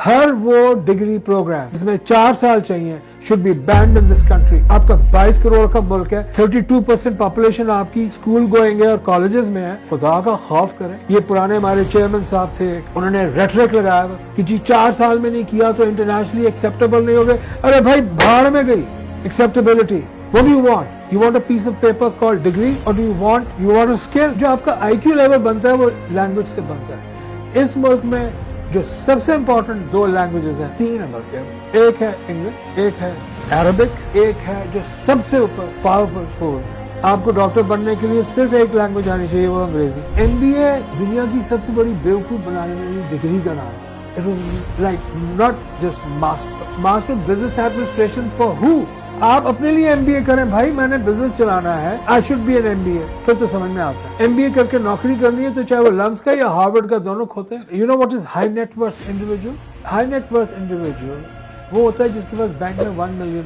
ہر وہ degree programme جس میں 4 سال چاہیے should be banned in this country. آپ کا 22 کروڑ کا ملک ہے, 32% پاپولیشن آپ کی اسکول گوئنگ ہے اور کالجز میں ہے. خدا کا خوف کریں. یہ پرانے ہمارے چیئرمین صاحب تھے, انہوں نے ریٹرک لگایا کہ جی 4 سال میں نہیں کیا تو انٹرنیشنلی ایکسیپٹیبل نہیں ہوگے. ارے بھائی بھاڑ میں گئی acceptability. What do you want? You want a piece of paper called degree or do you want a skill? جو آپ کا IQ لیول بنتا ہے وہ لینگویج سے بنتا ہے. اس ملک میں جو سب سے امپورٹنٹ 2 لینگویجز ہیں, 3 نمبر کے, ایک ہے انگلش, ایک ہے عربک, ایک ہے جو سب سے اوپر پاورفل. آپ کو ڈاکٹر بننے کے لیے صرف ایک لینگویج آنی چاہیے, وہ انگریزی. MBA دنیا کی سب سے بڑی بیوقوف بنانے والی ڈگری کا نام ہے. It was like not just master of business administration for who? آپ اپنے لیے MBA کریں بھائی, میں نے بزنس چلانا ہے, I should be an MBA. پھر تو سمجھ میں آتا ہے. MBA کر کے نوکری کرنی ہے تو چاہے وہ لمس کا یا ہارورڈ کا, دونوں کھوتے ہیں. You know what is high net worth individual? High net worth individual وہ ہوتا ہے جس کے پاس بینک میں $1 million.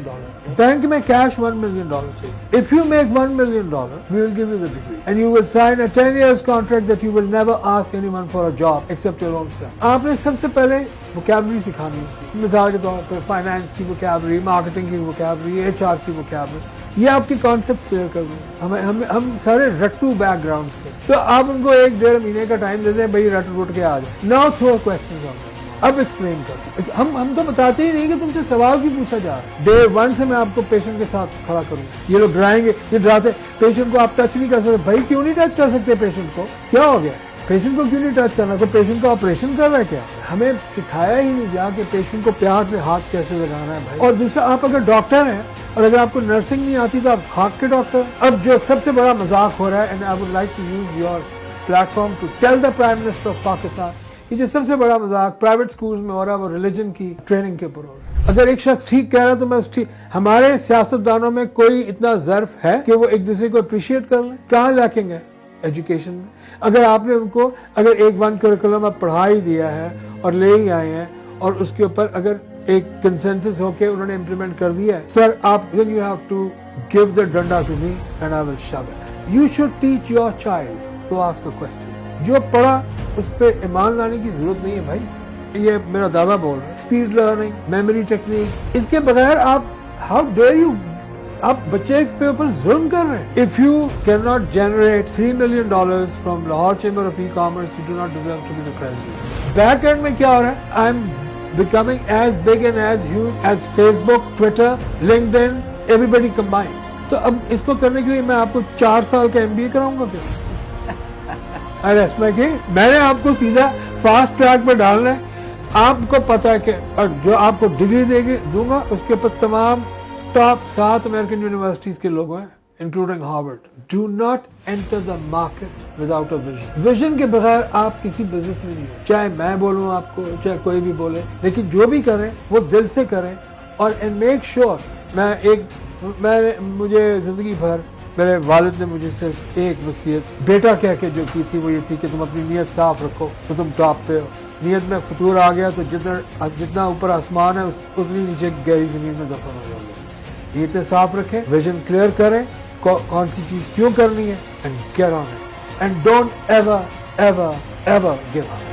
بینک میں کیش $1 million چاہیے. If you make $1 million, we will give you the degree. And you will sign a 10 years contract that you will never ask anyone for a job except your own self. آپ نے سب سے پہلے vocabulary سکھانی ہے. مثال کے طور پر finance کی vocabulary, marketing کی ووکیبلری, HR کی ووکیبلری. یہ آپ کی کانسیپٹ کلیئر کر دیں. ہم سارے رٹو بیک گراؤنڈس کے, تو آپ ان کو 1-1.5 مہینے کا ٹائم دے دیں, بھائی رٹ رٹ کے آ جائیں. Now throw questions on them. اب ایکسپلین کر. ہم تو بتاتے ہی نہیں کہ تم سے سوال کی پوچھا جا رہا ہے. Day 1 سے میں آپ کو پیشنٹ کے ساتھ کھڑا کروں. یہ لوگ ڈرائیں گے, یہ ڈراتے پیشنٹ کو آپ ٹچ نہیں کر سکتے. بھائی کیوں نہیں ٹچ کر سکتے پیشنٹ کو؟ کیا ہو گیا؟ پیشنٹ کو کیوں نہیں ٹچ کرنا؟ کوئی پیشنٹ کا آپریشن کر رہا ہے کیا؟ ہمیں سکھایا ہی نہیں گیا کہ پیشنٹ کو پیار سے ہاتھ کیسے لگانا ہے بھائی. اور دوسرا, آپ اگر ڈاکٹر ہیں اور اگر آپ کو نرسنگ نہیں آتی تو آپ ہارٹ کے ڈاکٹر. اب جو سب سے بڑا مذاق ہو رہا ہے, and I would like to use your platform to tell the Prime Minister of Pakistan, کہ جو سب سے بڑا مذاق پرائیویٹ سکولز میں ہو رہا ہے وہ ریلیجن کی ٹریننگ کے اوپر ہو رہا ہے. اگر ایک شخص ٹھیک کہہ رہا ہے تو میں ہمارے سیاستدانوں میں کوئی اتنا ظرف ہے کہ وہ ایک دوسرے کو اپریشیٹ کر لیں؟ کہاں لیکنگ ہے ایجوکیشن میں؟ اگر آپ نے ان کو اگر ایک 1 کریکولم آپ پڑھا ہی دیا ہے اور لے ہی آئے ہیں اور اس کے اوپر اگر ایک کنسنسس ہو کے انہوں نے امپلیمنٹ کر دیا ہے, سر آپ then you have to give the danda to me and I will shove it. You should teach your child to ask a question. جو پڑھا اس پہ ایمان لانے کی ضرورت نہیں ہے بھائی. یہ میرا دادا بول رہا ہے, اسپیڈ لرننگ, میموری ٹیکنیکس, اس کے بغیر آپ ہاؤ ڈیئر یو, آپ بچے کے اوپر ظلم کر رہے ہیں. If you cannot generate $3 million from Lahore Chamber of E-commerce, you do not deserve to be the president. Back end میں کیا ہو رہا ہے? I'm becoming as big and as huge as Facebook, Twitter, LinkedIn, everybody combined. تو اب اس کو کرنے کے لیے میں آپ کو 4 سال کا MBA کراؤں گا پھر. میں نے آپ کو سیدھا فاسٹ ٹریک پہ ڈالنا ہے. آپ کو پتا ہے کہ جو آپ کو ڈگری دوں گا اس کے اوپر تمام ٹاپ 7 امریکن یونیورسٹیز کے لوگ ہیں including Harvard. Do not enter the market without a vision. Vision کے بغیر آپ کسی بزنس میں نہیں ہو. چاہے میں بولوں آپ کو, چاہے کوئی بھی بولے, لیکن جو بھی کریں وہ دل سے کریں. اور اینڈ میک شیور. مجھے زندگی بھر میرے والد نے مجھے صرف ایک وصیت بیٹا کہہ کے جو کی تھی وہ یہ تھی کہ تم اپنی نیت صاف رکھو تو تم ٹاپ پہ ہو. نیت میں فطور آ گیا تو جتنا اوپر آسمان ہے اتنی نیچے گہری زمین میں دفن ہو جاؤ گے. نیتیں صاف رکھیں, ویژن کلیئر کریں, کون سی چیز کیوں کرنی ہے, and get on it and don't ever ever ever give up.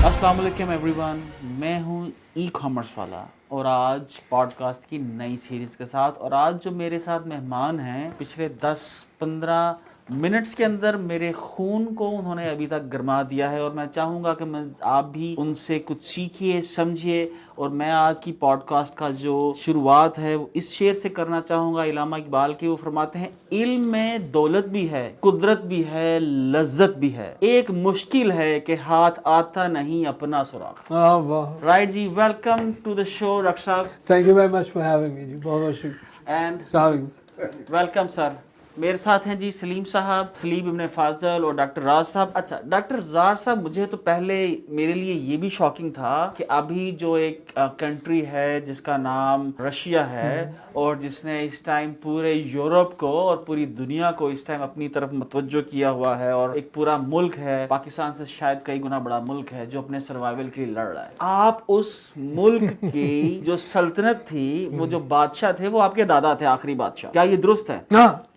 السلام علیکم ایوری ون, میں ہوں ای کامرس والا اور آج پوڈ کاسٹ کی نئی سیریز کے ساتھ. اور آج جو میرے ساتھ مہمان ہیں, پچھلے 10-15 منٹس کے اندر میرے خون کو انہوں نے ابھی تک گرما دیا ہے, اور میں چاہوں گا کہ آپ بھی ان سے کچھ سیکھیے, سمجھیے. اور میں آج کی پوڈ کاسٹ کا جو شروعات ہے وہ اس شعر سے کرنا چاہوں گا علامہ اقبال کی. وہ فرماتے ہیں, علم میں دولت بھی ہے, قدرت بھی ہے, لذت بھی ہے, ایک مشکل ہے کہ ہاتھ آتا نہیں اپنا سراغ. رائٹ جی, welcome to the show doctor صاحب. Thank you very much for having me جی. بہت شکریہ. And welcome sir. میرے ساتھ ہیں جی سلیم صاحب, سلیم ابن فاضل اور ڈاکٹر راز صاحب. اچھا ڈاکٹر راز صاحب, مجھے تو پہلے میرے لیے یہ بھی شاکنگ تھا کہ ابھی جو ایک کنٹری ہے جس کا نام رشیا ہے اور جس نے اس ٹائم پورے یورپ کو اور پوری دنیا کو اس ٹائم اپنی طرف متوجہ کیا ہوا ہے, اور ایک پورا ملک ہے, پاکستان سے شاید کئی گنا بڑا ملک ہے, جو اپنے سروائیول کے لیے لڑ رہا ہے. آپ اس ملک کی جو سلطنت تھی, وہ جو بادشاہ تھے وہ آپ کے دادا تھے, آخری بادشاہ, کیا یہ درست ہے؟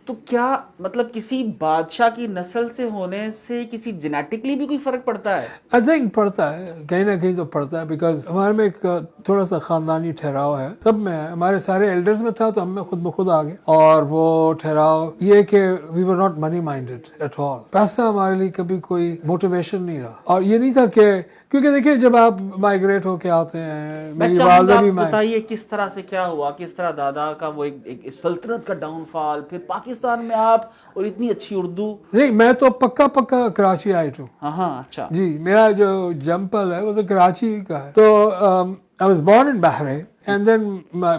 تو کیا مطلب کسی بادشاہ کی نسل سے ہونے سے کسی جینیٹکلی بھی کوئی فرق پڑتا ہے؟ آئی تھنک پڑتا ہے، کہیں نہ کہیں تو پڑتا ہے، بیکاز ہمارے میں ایک تھوڑا سا خاندانی ٹھہراؤ ہے، سب میں ہے، ہمارے سارے ایلڈرز میں تھا تو ہم میں خود بخود آ گئے، اور وہ ٹھہراؤ یہ کہ we were not money minded at all, پیسہ ہمارے لیے کبھی کوئی موٹیویشن نہیں رہا، اور یہ نہیں تھا کہ کیونکہ دیکھیں جب آپ مائگریٹ ہو کے آتے ہیں، میں میری چاہوں والدہ گا بھی آپ بتائیے کس طرح سے کیا ہوا، کس طرح دادا کا وہ ایک سلطنت کا ڈاؤن فال، پھر پاکستان میں آپ اور اتنی اچھی اردو. نہیں، میں تو پکا کراچی آئی ہوں. ہاں اچھا جی، میرا جو جمپل ہے وہ تو کراچی کا ہے. تو I was born in Bahrain and then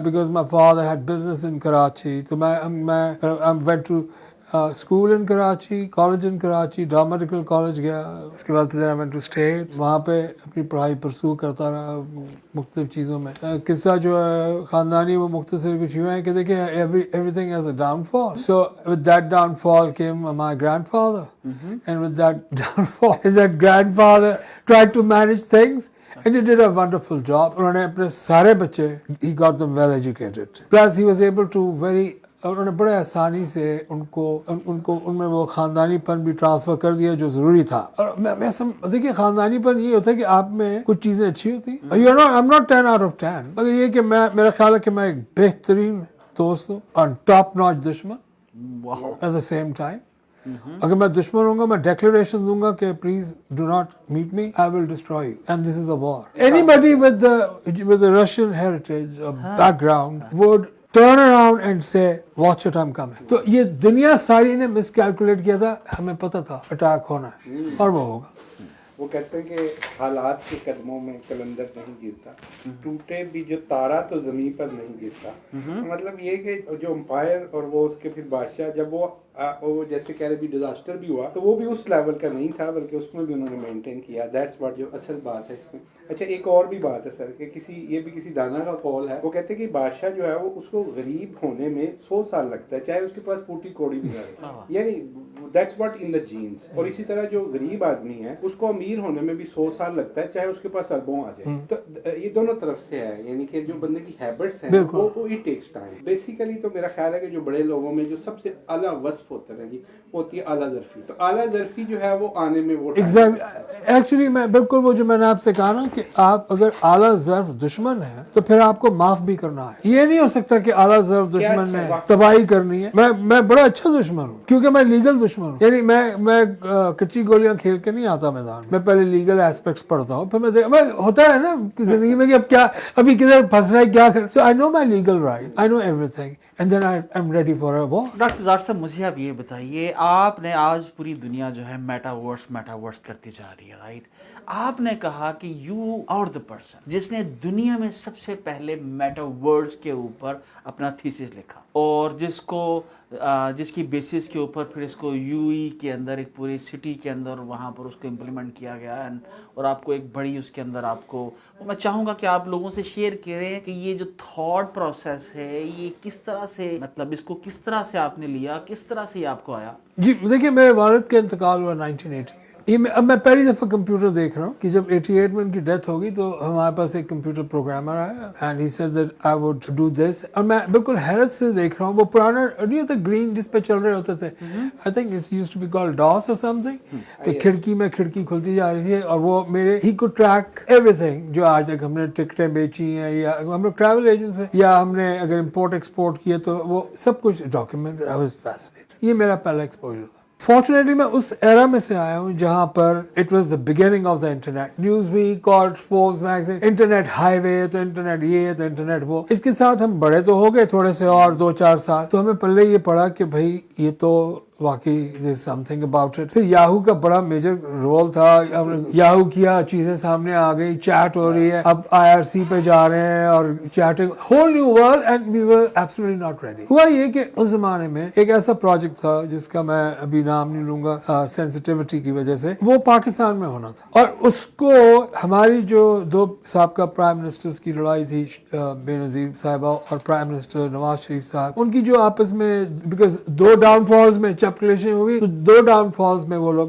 because my father had business in Karachi, تو I went to school in Karachi, college in Karachi, Dhar Medical College گیا. اس کے بعد then I went to States. وہاں پہ اپنی پڑھائی پرسو کرتا رہا مختلف چیزوں میں. قصہ جو ہے خاندانی وہ مختصر کچھ یوں ہے کہ دیکھیں everything has a downfall. So with that downfall came my grandfather. And with that downfall, that grandfather tried to manage things. And he did a wonderful job. انہوں نے اپنے سارے بچے he got them well educated. Plus he was able to انہوں نے بڑے آسانی سے ان میں وہ خاندانی پن بھی ٹرانسفر کر دیا جو ضروری تھا. اور میں دیکھیے خاندانی پن یہ ہوتا ہے کہ آپ میں کچھ چیزیں اچھی ہوتی ہیں. I'm not 10 out of 10. مگر یہ کہ میرا خیال ہے کہ میں ایک بہترین دوست ہوں اور ٹاپ ناچ دشمن at the same time. اگر میں دشمن ہوں گا میں ڈیکلریشن دوں گا کہ please do not meet me, I will destroy you and this is a war. اینی باڈی with the Russian heritage or background would turn around and say watch it I'm coming. تو یہ دنیا ساری نے مس کیلکولیٹ کیا تھا، ہمیں پتہ تھا اٹیک ہونا ہے اور وہ ہوگا. وہ کہتے ہیں کہ حالات کے قدموں میں کلندر نہیں گرتا، ٹوٹے بھی جو تارا تو زمین پر نہیں گرتا. مطلب یہ کہ جو امپائر اور وہ اس کے پھر بادشاہ جب وہ جیسے کہہ رہے بھی ڈیزاسٹر بھی ہوا تو وہ بھی اس لیول کا نہیں تھا بلکہ اس میں بھی انہوں نے مینٹین کیا. دیٹس واٹ جو اصل بات ہے اس میں. اچھا ایک اور بھی بات ہے سر کہ یہ بھی کسی دانا کا قول ہے، وہ کہتے ہیں کہ بادشاہ جو ہے وہ اس کو غریب ہونے میں 100 سال لگتا ہے چاہے اس کے پاس پوٹی کوڑی بھی رہے، یعنی that's what in the genes. اور اسی طرح جو غریب آدمی ہے اس کو امیر ہونے میں بھی 100 سال لگتا ہے چاہے اس کے پاس اربوں آ جائے. تو یہ دونوں طرف سے ہے، یعنی کہ جو بندے کی ہیبٹس ہیں وہ اٹ ٹیکس ٹائم. بیسیکلی تو میرا خیال ہے کہ جو بڑے لوگوں میں جو سب سے اعلیٰ وصف ہوتا ہے جی وہ ہوتی ہے اعلیٰ ظرفی. تو اعلیٰ ظرفی جو ہے وہ آنے میں وہ ایکچولی میں بالکل وہ جو میں نے آپ سے کہا نا کہ آپ اگر اعلیٰ ظرف دشمن ہے تو پھر آپ کو معاف بھی کرنا ہے. یہ نہیں ہو سکتا کہ اعلیٰ ظرف دشمن نے تباہی کرنی ہے. میں بڑا اچھا دشمن ہوں کیونکہ میں لیگل دشمن ہوں. یعنی میں کچی گولیاں کھیل کے نہیں آتا میدان میں، پہلے لیگل ایسپیکٹس پڑھتا ہوں پھر میں ہوتا ہے نا زندگی میں کہ اب کیا ابھی کدھر پھنسنا ہے کیا کر. So I know my legal right, I know everything and then I am ready for a war. Doctor Zahid صاحب مجھے آپ یہ بتائیے، آپ نے آج پوری دنیا جو ہے میٹاورس کرتی جا رہی ہے، رائٹ؟ آپ نے کہا کہ یو آر دا پرسن جس نے دنیا میں سب سے پہلے میٹاورس کے اوپر اپنا تھیسس لکھا اور جس کی بیسس کے اوپر پھر اس کو یو ای کے اندر ایک پوری سٹی کے اندر وہاں پر اس کو امپلیمنٹ کیا گیا اور آپ کو ایک بڑی اس کے اندر آپ کو میں چاہوں گا کہ آپ لوگوں سے شیئر کریں کہ یہ جو تھاٹ پروسیس ہے یہ کس طرح سے مطلب اس کو کس طرح سے آپ نے لیا، کس طرح سے یہ آپ کو آیا؟ جی دیکھیے میرے والد کا انتقال ہوا 1980. اب میں پہلی دفعہ کمپیوٹر دیکھ رہا ہوں کہ جب 88 میں ان کی ڈیتھ ہوگی تو ہمارے پاس ایک کمپیوٹر پروگرامر آیا and he said that I would do this. اور میں بالکل حیرت سے دیکھ رہا ہوں وہ پرانا نہیں ہوتا گرین جس پہ چل رہے ہوتے تھے، I think it used to be called DOS اور سم تھنگ. تو کھڑکی کھلتی جا رہی تھی اور وہ میرے he could track every thing جو آج تک ہم نے ٹکٹیں بیچی ہیں یا ہم لوگ ٹریول ایجنٹس ہیں یا ہم نے اگر امپورٹ ایکسپورٹ کیا تو وہ سب کچھ ڈاکیومنٹ. I was fascinated. یہ میرا پہلا ایکسپوجر تھا. فارچونیٹلی میں اس ایرا میں سے آیا ہوں جہاں پر it was the beginning of the internet. Newsweek, card, Forbes magazine, internet highway, تو انٹرنیٹ یہ تو انٹرنیٹ وہ. اس کے ساتھ ہم بڑے تو ہو گئے تھوڑے سے اور 2-4 سال تو ہمیں پہلے یہ پڑا کہ بھائی یہ تو واقعی سم تھنگ اباؤٹ اٹ. پھر یاہو کا بڑا میجر رول تھا. ہم نے یاہو کیا، چیزیں سامنے آ گئی، چیٹ ہو رہی ہے، اب IRC پہ جا رہے ہیں اور cheating, whole new world and we were absolutely not ready. ہوا یہ کہ اس زمانے میں ایک ایسا پروجیکٹ تھا جس کا میں ابھی نام نہیں لوں گا سینسٹیوٹی کی وجہ سے، وہ پاکستان میں ہونا تھا اور اس کو ہماری جو 2 سابقہ پرائم منسٹرز کی لڑائی تھی، بے نظیر صاحبہ اور پرائم منسٹر نواز شریف صاحب، ان کی جو آپس میں بیکاز 2 ڈاؤن فالز میں کیلکولیشن ہوئی تو 2 ڈاؤن فالز میں وہ لوگ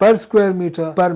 per square meter per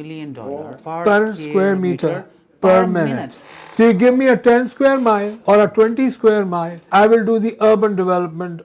million per square meter per minute. So you give me a 10 square mile or a 20 square mile, I will do the urban development,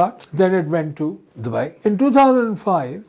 but then it went to Dubai. In 2005,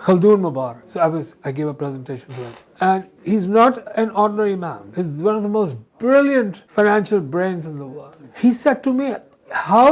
Khaldun Mubarak. So I gave a presentation to him. And he's not an ordinary man. He's one of the most brilliant financial brains in the world. He said to me, how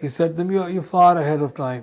He said to me, you're far ahead of time.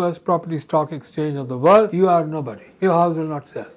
first property stock exchange of the world, you are nobody. Your house will not sell.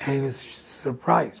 And he was surprised.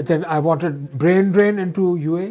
Then I wanted brain drain into UAE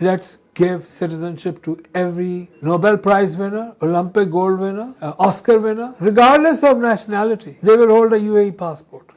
let's give citizenship to every Nobel Prize winner, Olympic gold winner, Oscar winner, regardless of nationality. They will hold a UAE passport.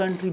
country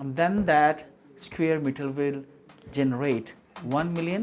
And then that square meter will generate 1 million.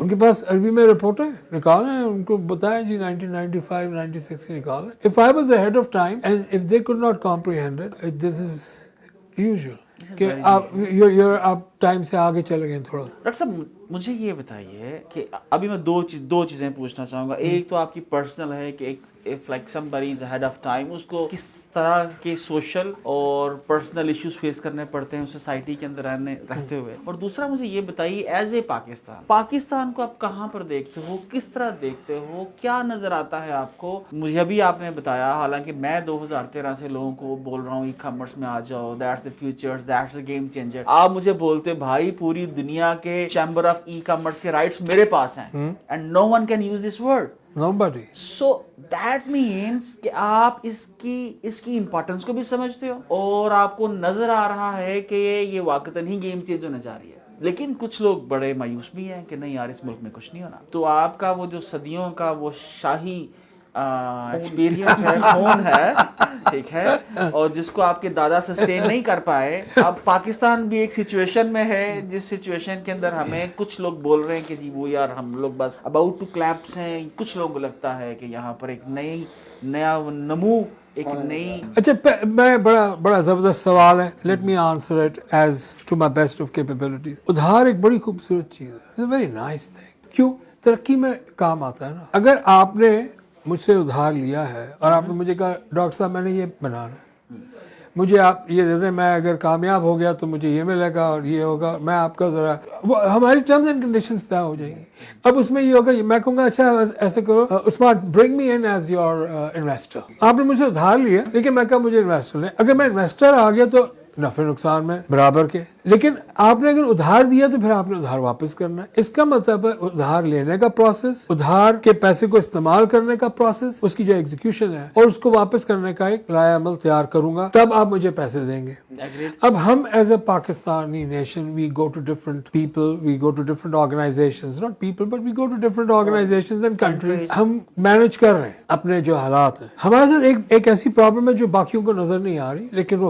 ان کے پاس عربی میں رپورٹیں نکالیں, ان کو بتائیں جی 1995 96 کی نکالیں. If I was ahead of time and if they could not comprehend it, this is usual کہ آپ ٹائم سے آگے چلے گئے تھوڑا. ڈاکٹر صاحب مجھے یہ بتائیے کہ ابھی میں دو چیزیں پوچھنا چاہوں گا. ایک تو آپ کی پرسنل ہے کہ if like somebody is ahead of time اس کو کس طرح کے سوشل اور پرسنل ایشوز فیس کرنے پڑتے ہیں سوسائٹی کے اندر رہتے ہوئے. اور دوسرا مجھے یہ بتائیے ایز اے پاکستان کو آپ کہاں پر دیکھتے ہو, کس طرح دیکھتے ہو, کیا نظر آتا ہے آپ کو؟ مجھے ابھی آپ نے بتایا, حالانکہ میں 2013 سے لوگوں کو بول رہا ہوں ای کامرس میں آ جاؤ, that's the future, that's the game changer. آپ مجھے بولتے بھائی پوری دنیا کے چیمبر آف ای کامرس کے رائٹس میرے پاس ہیں and no one can use this word. Nobody. So that means کہ آپ اس کی امپورٹنس کو بھی سمجھتے ہو اور آپ کو نظر آ رہا ہے کہ یہ واقعتاً ہی گیم چینج ہونے جا رہی ہے. لیکن کچھ لوگ بڑے مایوس بھی ہیں کہ نہیں یار اس ملک میں کچھ نہیں ہونا. تو آپ کا وہ جو صدیوں کا وہ شاہی ایکسپیرینس ہے, خون ہے, ٹھیک ہے, اور جس کو آپ کے دادا سسٹین نہیں کر پائے, اب پاکستان بھی ایک سچویشن میں ہے جس سچویشن کے اندر ہمیں کچھ لوگ بول رہے ہیں کہ جی وہ یار ہم لوگ بس اباؤٹ ٹو کلیپس ہیں. کچھ لوگوں کو لگتا ہے کہ یہاں پر ایک نیا نمو, ایک نئی. اچھا میں بڑا زبردست سوال ہے, let me answer it as to my best of capabilities. ادھار ایک بڑی خوبصورت چیز ہے, ویری نائس تھنگ. کیوں؟ ترقی میں کام آتا ہے نا. اگر آپ نے مجھ سے ادھار لیا ہے اور آپ نے مجھے کہا ڈاکٹر صاحب میں نے یہ بنانا ہے, مجھے آپ یہ دے دیں, میں اگر کامیاب ہو گیا تو مجھے یہ ملے گا اور یہ ہوگا, میں آپ کا ذرا ہماری ٹرمز اینڈ کنڈیشنز طے ہو جائیں گی. اب اس میں یہ ہوگا, میں کہوں گا اچھا ایسے کرو عثمان برنگ می ان ایز یور انویسٹر. آپ نے مجھ سے ادھار لیا لیکن میں کہا مجھے انویسٹر لیں. اگر میں انویسٹر آ گیا تو نفع نقصان میں برابر کے, لیکن آپ نے اگر ادھار دیا تو پھر آپ نے ادھار واپس کرنا ہے. اس کا مطلب ہے ادھار لینے کا پروسیس, ادھار کے پیسے کو استعمال کرنے کا پروسیس, اس کی جو ایگزیکیوشن ہے اور اس کو واپس کرنے کا ایک لائحہ عمل تیار کروں گا, تب آپ مجھے پیسے دیں گے. اب ہم as a Pakistani nation we go to different people, we go to different organisations, not people but we go to different organisations and countries. ہم مینج کر رہے ہیں اپنے جو حالات ہیں. ہمارے ساتھ ایک ایسی پرابلم ہے جو باقیوں کو نظر نہیں آ رہی, لیکن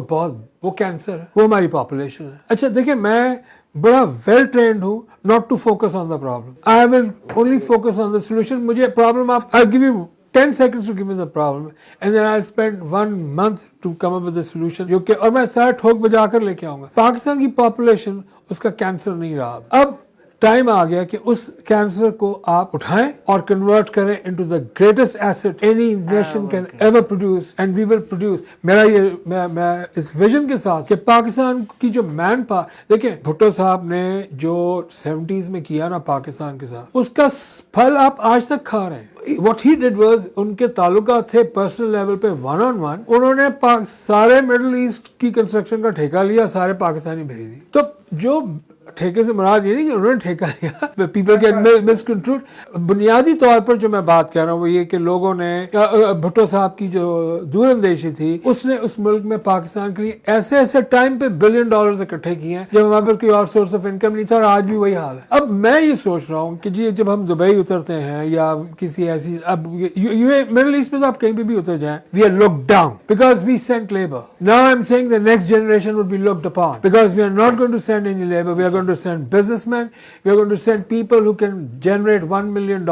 وہ کینسر ہے, وہ ہماری پاپولیشن ہے. اچھا دیکھیں, میں بڑا ویل ٹرینڈ ہوں not to focus on the problem. I will only focus on the solution. مجھے problem I'll give you 10 seconds to give me the problem and then I'll spend 1 month to come up with the solution. جو کہ اور میں سارا ٹھوک بجا کر لے کے آؤں گا. پاکستان کی پاپولیشن اس کا کینسر نہیں رہا. اب ٹائم آ گیا کہ اس کینسر کو آپ اٹھائیں اور کنورٹ کریں into the greatest asset any nation can ever produce and we will produce. میرا یہ میں اس ویژن کے ساتھ کہ پاکستان کی جو مین پاور, دیکھیں بھٹو صاحب نے جو 70s میں کیا نا پاکستان کے ساتھ, اس کا پھل آپ آج تک کھا رہے ہیں. واٹ ہی ڈڈ واز, ان کے تعلقات تھے پرسنل لیول پہ 1-on-1. انہوں نے سارے مڈل ایسٹ کی کنسٹرکشن کا ٹھیکہ لیا, سارے پاکستانی بھیج دی. تو جو ٹھیکے سے مراد یہ نہیں کہ انہوں نے ٹھیکہ لیا, پیپل کین مسکنسٹرو. بنیادی طور پر جو میں بات کر رہا ہوں وہ یہ کہ لوگوں نے, بھٹو صاحب کی جو دور اندیشی تھی, اس نے اس ملک میں پاکستان کے لیے ایسے ٹائم پہ $1 بلین اکٹھے کیے ہیں جب ہمارے پاس کوئی اور سورس آف انکم نہیں تھا, اور آج بھی وہی حال ہے. اب میں یہ سوچ رہا ہوں کہ جی جب ہم دبئی اترتے ہیں یا کسی ایسی, اب مڈل ایسٹ میں تو آپ کہیں پہ بھی اتر جائیں, we are locked down because we sent labour. Now I am seeing the next generation would be looked upon because we are not going to send any labor. We are going to send businessmen. We are going to send people who can generate $1 million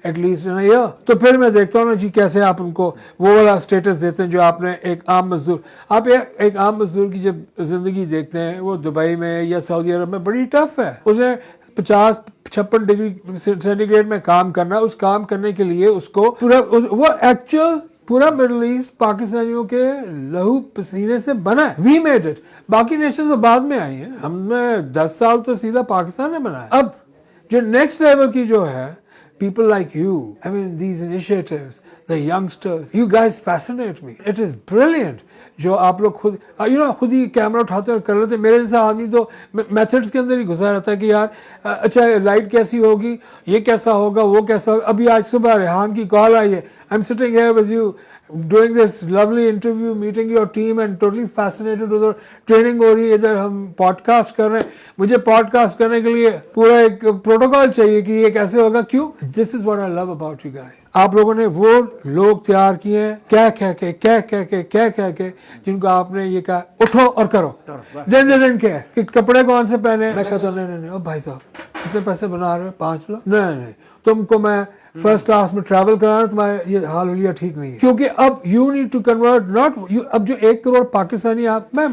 at least in a year. تو پھر میں دیکھتا ہوں نا جی کیسے آپ ان کو وہ والا اسٹیٹس دیتے ہیں جو آپ نے ایک عام مزدور. آپ ایک عام مزدور کی جب زندگی دیکھتے ہیں, وہ دبئی میں یا سعودی عرب میں بڑی ٹف ہے. اس نے 50-56 ڈگری سینٹی گریڈ میں کام کرنا. اس کام کرنے کے لیے اس کو وہ ایکچوئل پورا مڈل ایسٹ پاکستانیوں کے لہو پسینے سے بنا ہے. We made it. باقی نیشنز بعد میں آئی ہیں, ہم نے 10 سال تو سیدھا پاکستان نے بنایا. اب جو نیکسٹ لیول کی جو ہے, people like you, I mean these initiatives, the youngsters, you guys fascinate me. It is brilliant. جو آپ لوگ خود ہی کیمرہ اٹھاتے اور کر لیتے. میرے جیسا آدمی تو میتھڈس کے اندر ہی گھسا رہتا ہے کہ یار اچھا لائٹ کیسی ہوگی, یہ کیسا ہوگا, وہ کیسا ہوگا. ابھی آج صبح ریحان کی کال آئی ہے, I'm sitting here with you doing this lovely interview, meeting your team and totally fascinated. ادھر ٹریننگ ہو رہی ہے, ادھر ہم پوڈ کاسٹ کر رہے ہیں. مجھے پوڈ کاسٹ کرنے کے لیے پورا ایک پروٹوکول چاہیے کہ یہ کیسے ہوگا. کیوں؟ This is what I love about you guys. آپ لوگوں نے وہ لوگ تیار کیے ہیں کہہ کے جن کو آپ نے یہ کہا اٹھو اور کرو. دن کہ کپڑے کون سے پہنے. میں کہتا ہوں نہیں او بھائی صاحب کتنے پیسے بنا رہے ہو 5 لاکھ. نہیں تم کو میں فرسٹ کلاس میں ٹریول کرانا تمہارا یہ حال حلیہ ٹھیک نہیں ہے. کیونکہ اب you need to convert not اب جو 1 کروڑ پاکستانی آپ میں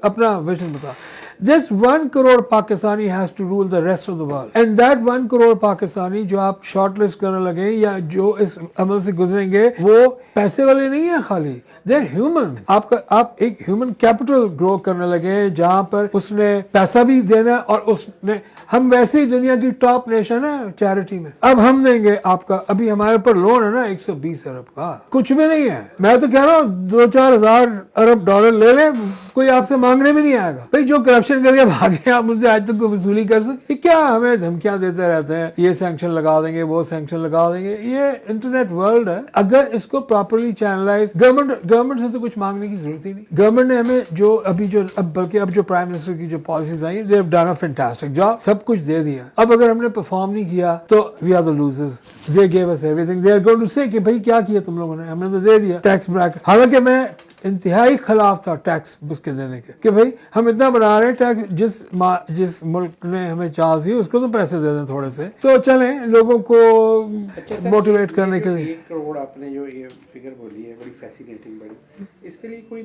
اپنا ویژن بتا Just 1 crore Pakistani has to rule the rest of the world. And that 1 crore Pakistani جو آپ شارٹ لسٹ کرنے لگے یا جو اس عمل سے گزریں گے وہ پیسے والے نہیں ہیں خالی. They're human. آپ ایک ہیومن کیپٹل گرو کرنے لگے جہاں پر اس نے پیسہ بھی دینا اور اس نے ہم ویسے ہی دنیا کی ٹاپ نیشن ہے چیریٹی میں. اب ہم دیں گے آپ کا ابھی ہمارے اوپر لون ہے نا 120 ارب کا کچھ بھی نہیں ہے. میں تو کہہ رہا ہوں 2-4 ہزار ارب ڈالر لے لیں کوئی آپ سے مانگنے بھی نہیں آئے گا. بھائی جو کرپشن کر کے بھاگے آپ ان سے آج تک کوئی وصولی کر سکتے کیا ہمیں دھمکیاں دیتے رہتے ہیں یہ سینکشن لگا دیں گے وہ سینکشن لگا دیں گے. یہ انٹرنیٹ ورلڈ ہے اگر اس کو پراپرلی چینلائز گورنمنٹ سے تو کچھ مانگنے کی ضرورت ہی نہیں. گورنمنٹ نے ہمیں جو ابھی جو بلکہ اب جو پرائم منسٹر کی جو policies I they have done a fantastic job. سب کچھ دے دیا. اب اگر ہم نے پرفارم نہیں کیا تو we are the losers. They gave us everything. They are going to say کہ بھائی کیا کیا تم لوگوں نے ہم نے تو دے دیا ٹیکس بریک. حالانکہ میں انتہائی خلاف تھا ٹیکس اس کے دینے کے کہ بھائی ہم اتنا بنا رہے ہیں ٹیکس جس ملک نے ہمیں چانس دی اس کو تو پیسے دے دیں تھوڑے سے تو چلیں لوگوں کو موٹیویٹ کرنے کے لیے. 1 کروڑ آپ نے جو یہ فگر بولی ہے بڑی فیسینیٹنگ بڑی اس کے لیے کوئی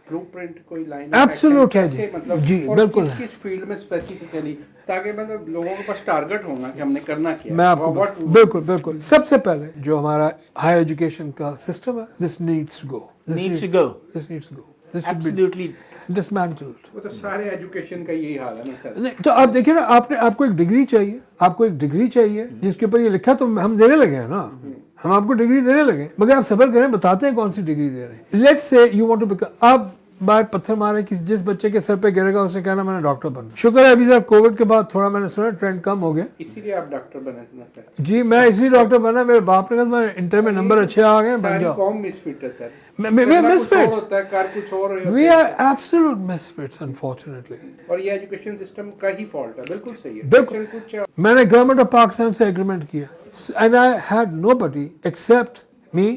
بلو پرنٹ کوئی لائن ایبسولوٹ ہے جی بالکل کس فیلڈ میں اسپیسیفکلی تاکہ مطلب لوگوں کے پاس ٹارگٹ ہوگا کہ ہم نے کرنا کیا. میں آپ کو بالکل سب سے پہلے جو ہمارا ہائر ایجوکیشن کا سسٹم ہے this needs to go Absolutely. dismantled. وہ تو سارے ایجوکیشن کا یہی حال ہے نا سر. تو آپ دیکھیں نا آپ کو ایک ڈگری چاہیے آپ کو ایک ڈگری چاہیے جس کے اوپر یہ لکھا تو ہم دینے لگے ہیں نا ہم آپ کو ڈگری دینے لگے مگر آپ صبر کریں بتاتے ہیں کون سی ڈگری دے رہے ہیں. Let's say you want to become آپ بار پتھر مارے جس بچے کے سر پہ گرے گا اسے کہنا میں نے ڈاکٹر بننا. شکر ہے ابھی سر کووڈ کے بعد تھوڑا میں نے سنا ٹرینڈ کم ہو گیا اسی لیے آپ ڈاکٹر بنے تھے نا سر. جی میں اس لیے ڈاکٹر بنا میرے باپ نے کہا انٹر میں نمبر اچھے آ گئے بن جاؤ. قوم مسفٹ ہے سر. We are absolute misfits unfortunately. اور یہ ایجوکیشن سسٹم کا ہی فالٹ ہے. بالکل صحیح ہے. بالکل میں نے گورنمنٹ آف پاکستان سے ایگریمنٹ کیا and I had nobody except me,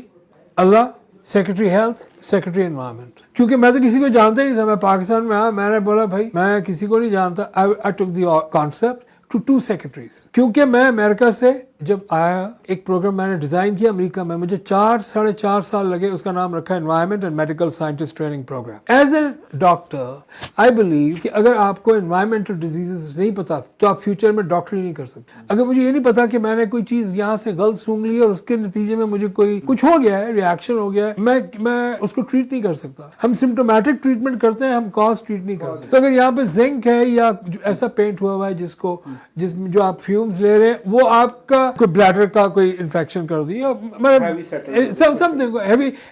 Allah, secretary health secretary environment. کیونکہ میں تو کسی کو جانتا ہی نہیں تھا. میں پاکستان میں آیا میں نے بولا بھائی میں کسی کو نہیں جانتا. I took the concept to 2 secretaries. کیونکہ میں امریکہ سے جب آیا ایک پروگرام میں نے ڈیزائن کیا امریکہ میں مجھے 4-4.5 سال لگے. اس کا نام رکھا environment and medical scientist training programme. As a doctor I believe کہ اگر آپ کو انوائرمنٹل ڈیزیزز نہیں پتا تو آپ فیوچر میں ڈاکٹری نہیں کر سکتے. اگر مجھے یہ نہیں پتا کہ میں نے کوئی چیز یہاں سے غلط سونگ لی اور اس کے نتیجے میں مجھے کوئی کچھ ہو گیا ہے ریئیکشن ہو گیا ہے میں اس کو ٹریٹ نہیں کر سکتا. ہم سمپٹومیٹک ٹریٹمنٹ کرتے ہیں ہم کاز ٹریٹ نہیں کرتے. تو اگر یہاں پہ زنک ہے یا ایسا پینٹ ہوا ہے جس میں جو آپ فیومز لے رہے ہیں وہ آپ کا کوئی بلیڈر کا کوئی انفیکشن کر دی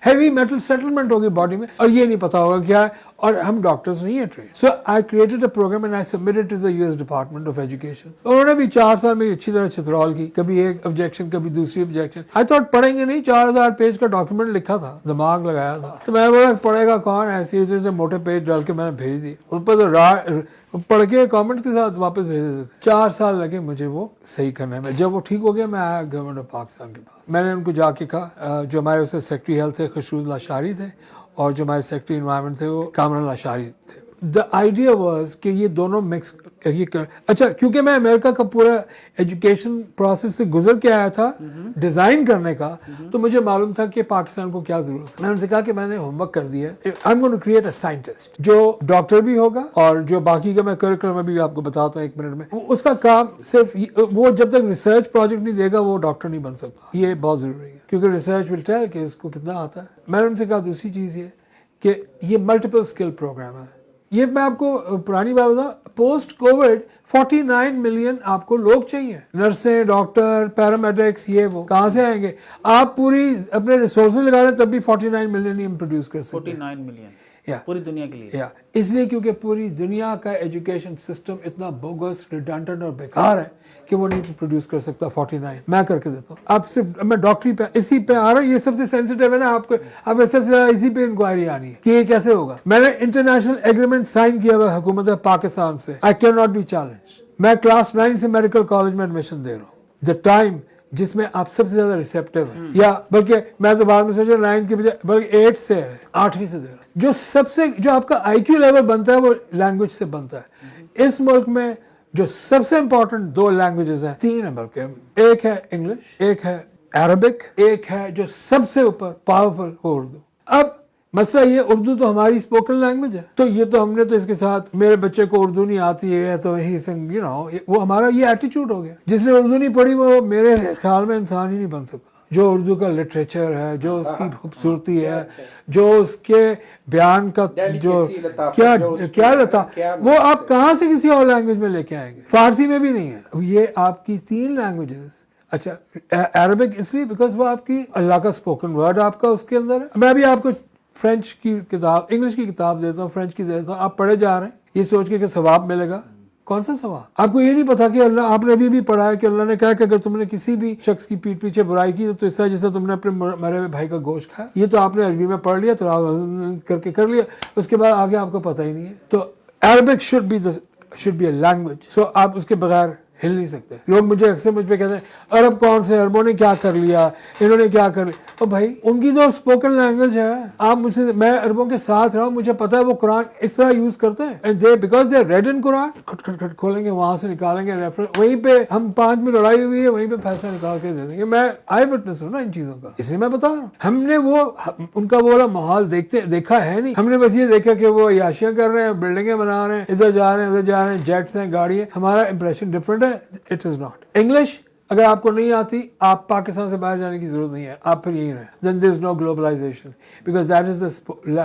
ہیوی میٹل سیٹلمنٹ ہوگی باڈی میں اور یہ نہیں پتا ہوگا کیا ہے اور ہم ڈاکٹرز نہیں ہیں train. So I created a programme and I submitted to the US department of education. انہوں نے بھی 4 سال میں اچھی طرح چترال کی. کبھی ایک آبجیکشن کبھی دوسری آبجیکشن. آئی تھاٹ پڑھیں گے نہیں 4000 پیج کا ڈاکیومنٹ لکھا تھا دماغ لگایا تھا. تو میں بولا پڑھے گا کون ایسے ادھر موٹے پیج ڈال کے میں نے بھیج دی. اوپر پڑھ کے کامنٹ کے ساتھ واپس بھیج دیتے. 4 سال لگے مجھے وہ صحیح کرنے میں. جب وہ ٹھیک ہو گیا میں آیا گورنمنٹ آف پاکستان کے پاس. میں نے ان کو جا کے کہا جو ہمارے اسے سیکرٹری ہیلتھ تھے خشرود اللہ شاری تھے اور جو ہمارے سیکرٹری انوائرمنٹ تھے وہ کامران اللہ شاری تھے. دا آئیڈیا واز کہ یہ دونوں مکس اچھا کیونکہ میں امریکہ کا پورا ایجوکیشن پروسیس سے گزر کے آیا تھا ڈیزائن کرنے کا تو مجھے معلوم تھا کہ پاکستان کو کیا ضرورت ہے. میں نے ان سے کہا کہ میں نے ہوم ورک کر دیا ہے. I am going to create a scientist جو ڈاکٹر بھی ہوگا اور جو باقی کا میں کریکولم میں بھی آپ کو بتاتا ہوں 1 منٹ میں. اس کا کام صرف وہ جب تک ریسرچ پروجیکٹ نہیں دے گا وہ ڈاکٹر نہیں بن سکتا. یہ بہت ضروری ہے کیونکہ ریسرچ ول ٹیل کہ اس کو کتنا آتا ہے. میں نے ان سے کہا دوسری چیز یہ کہ یہ ملٹیپل اسکل پروگرام ہے. یہ میں آپ کو پرانی بات بتاؤں پوسٹ کووڈ 49 ملین آپ کو لوگ چاہیے. نرسیں ڈاکٹر پیرامیڈکس یہ وہ کہاں سے آئیں گے. آپ پوری اپنے ریسورسز لگا لیں تب بھی 49 ملین ہی ہم پروڈیوس کر سکتے ہیں. 49 ملین پوری دنیا کے لیے. اس لیے کیونکہ پوری دنیا کا ایجوکیشن سسٹم اتنا بوگس ریڈنڈنٹ اور بیکار ہے کہ وہ نہیں پروڈیوس کر سکتا 49. میں کر کے دیتا ہوں. آپ صرف میں ڈاکٹری پہ اسی پہ آ رہا ہوں. یہ سب سے سینسیٹیو ہے نا آپ کو اب سب سے زیادہ اسی پہ انکوائری آنی ہے کہ یہ کیسے ہوگا. میں نے انٹرنیشنل ایگریمنٹ سائن کیا ہوا حکومت پاکستان سے. I can not be challenge. میں کلاس 9 سے میڈیکل کالج میں ایڈمیشن دے رہا ہوں. دا ٹائم جس میں آپ سب سے زیادہ ریسیپٹیو ہیں, یا بلکہ میں تو بعد میں سوچا 9 کے بجائے بلکہ 8 سے ہے, 8ویں سے دے رہا ہوں. جو آپ کا آئی کیو لیول بنتا ہے وہ لینگویج سے بنتا ہے. اس ملک میں جو سب سے امپورٹنٹ 2 لینگویجز ہیں, 3 ہیں بلکہ, ایک ہے انگلش, ایک ہے عربک, ایک ہے جو سب سے اوپر پاورفل اردو. اب مسئلہ یہ, اردو تو ہماری اسپوکن لینگویج ہے, تو یہ تو ہم نے تو اس کے ساتھ میرے بچے کو اردو نہیں آتی ہے تو وہ ہمارا یہ ایٹیچیوڈ ہو گیا. جس نے اردو نہیں پڑھی وہ میرے خیال میں انسان ہی نہیں بن سکتا. جو اردو کا لٹریچر ہے, جو اس کی خوبصورتی ہے, جو اس کے بیان کا جو کیا لتا, وہ آپ کہاں سے کسی اور لینگویج میں لے کے آئیں گے؟ فارسی میں بھی نہیں ہے. یہ آپ کی 3 لینگویجز. اچھا عربک اس لیے بیکاز وہ آپ کی اللہ کا اسپوکن ورڈ آپ کا اس کے اندر ہے. میں بھی آپ کو فرینچ کی کتاب, انگلش کی کتاب دیتا ہوں, فرینچ کی دیتا ہوں, آپ پڑھے جا رہے ہیں یہ سوچ کے کہ ثواب ملے گا. کون سا ثواب؟ آپ کو یہ نہیں پتا کہ اللہ, آپ نے ابھی بھی پڑھا ہے کہ اللہ نے کہا کہ اگر تم نے کسی بھی شخص کی پیٹھ پیچھے برائی کی تو اس طرح جیسے تم نے اپنے مرے ہوئے بھائی کا گوشت کھایا. یہ تو آپ نے عربی میں پڑھ لیا تو کر لیا, اس کے بعد آگے آپ کو پتہ ہی نہیں ہے. تو Arabic should be a language. سو آپ اس کے بغیر ہل نہیں سکتے. لوگ مجھے اکثر مجھ پہ کہتے ہیں عرب کون سے, عربوں نے کیا کر لیا, انہوں نے کیا کر لیا. اور بھائی ان کی تو اسپوکن لینگویج ہے. آپ مجھ سے, میں عربوں کے ساتھ رہا ہوں, مجھے پتا ہے وہ قرآن اس طرح یوز کرتے ہیں, and they because they read in قرآن, کھٹ کھولیں گے, وہاں سے نکالیں گے ریفرنس, وہیں پہ ہم 5 میں لڑائی ہوئی ہے وہیں پہ فیصلہ نکال کے دے دیں گے. میں آئی وٹنس ہوں نا ان چیزوں کا, اس لیے میں بتا رہا ہوں. ہم نے وہ ان کا وہ والا ماحول دیکھا ہے نہیں. ہم نے بس یہ دیکھا کہ وہ عیاشیاں کر رہے ہیں, بلڈنگیں بنا رہے ہیں, ادھر جا رہے ہیں, جیٹس ہیں, گاڑی ہے. ہمارا امپریشن ڈفرینٹ ہے. It is not. انگلش اگر آپ کو نہیں آتی, آپ پاکستان سے باہر جانے کی ضرورت نہیں ہے, آپ پھر یہی رہیں. Then there is no globalization because that is the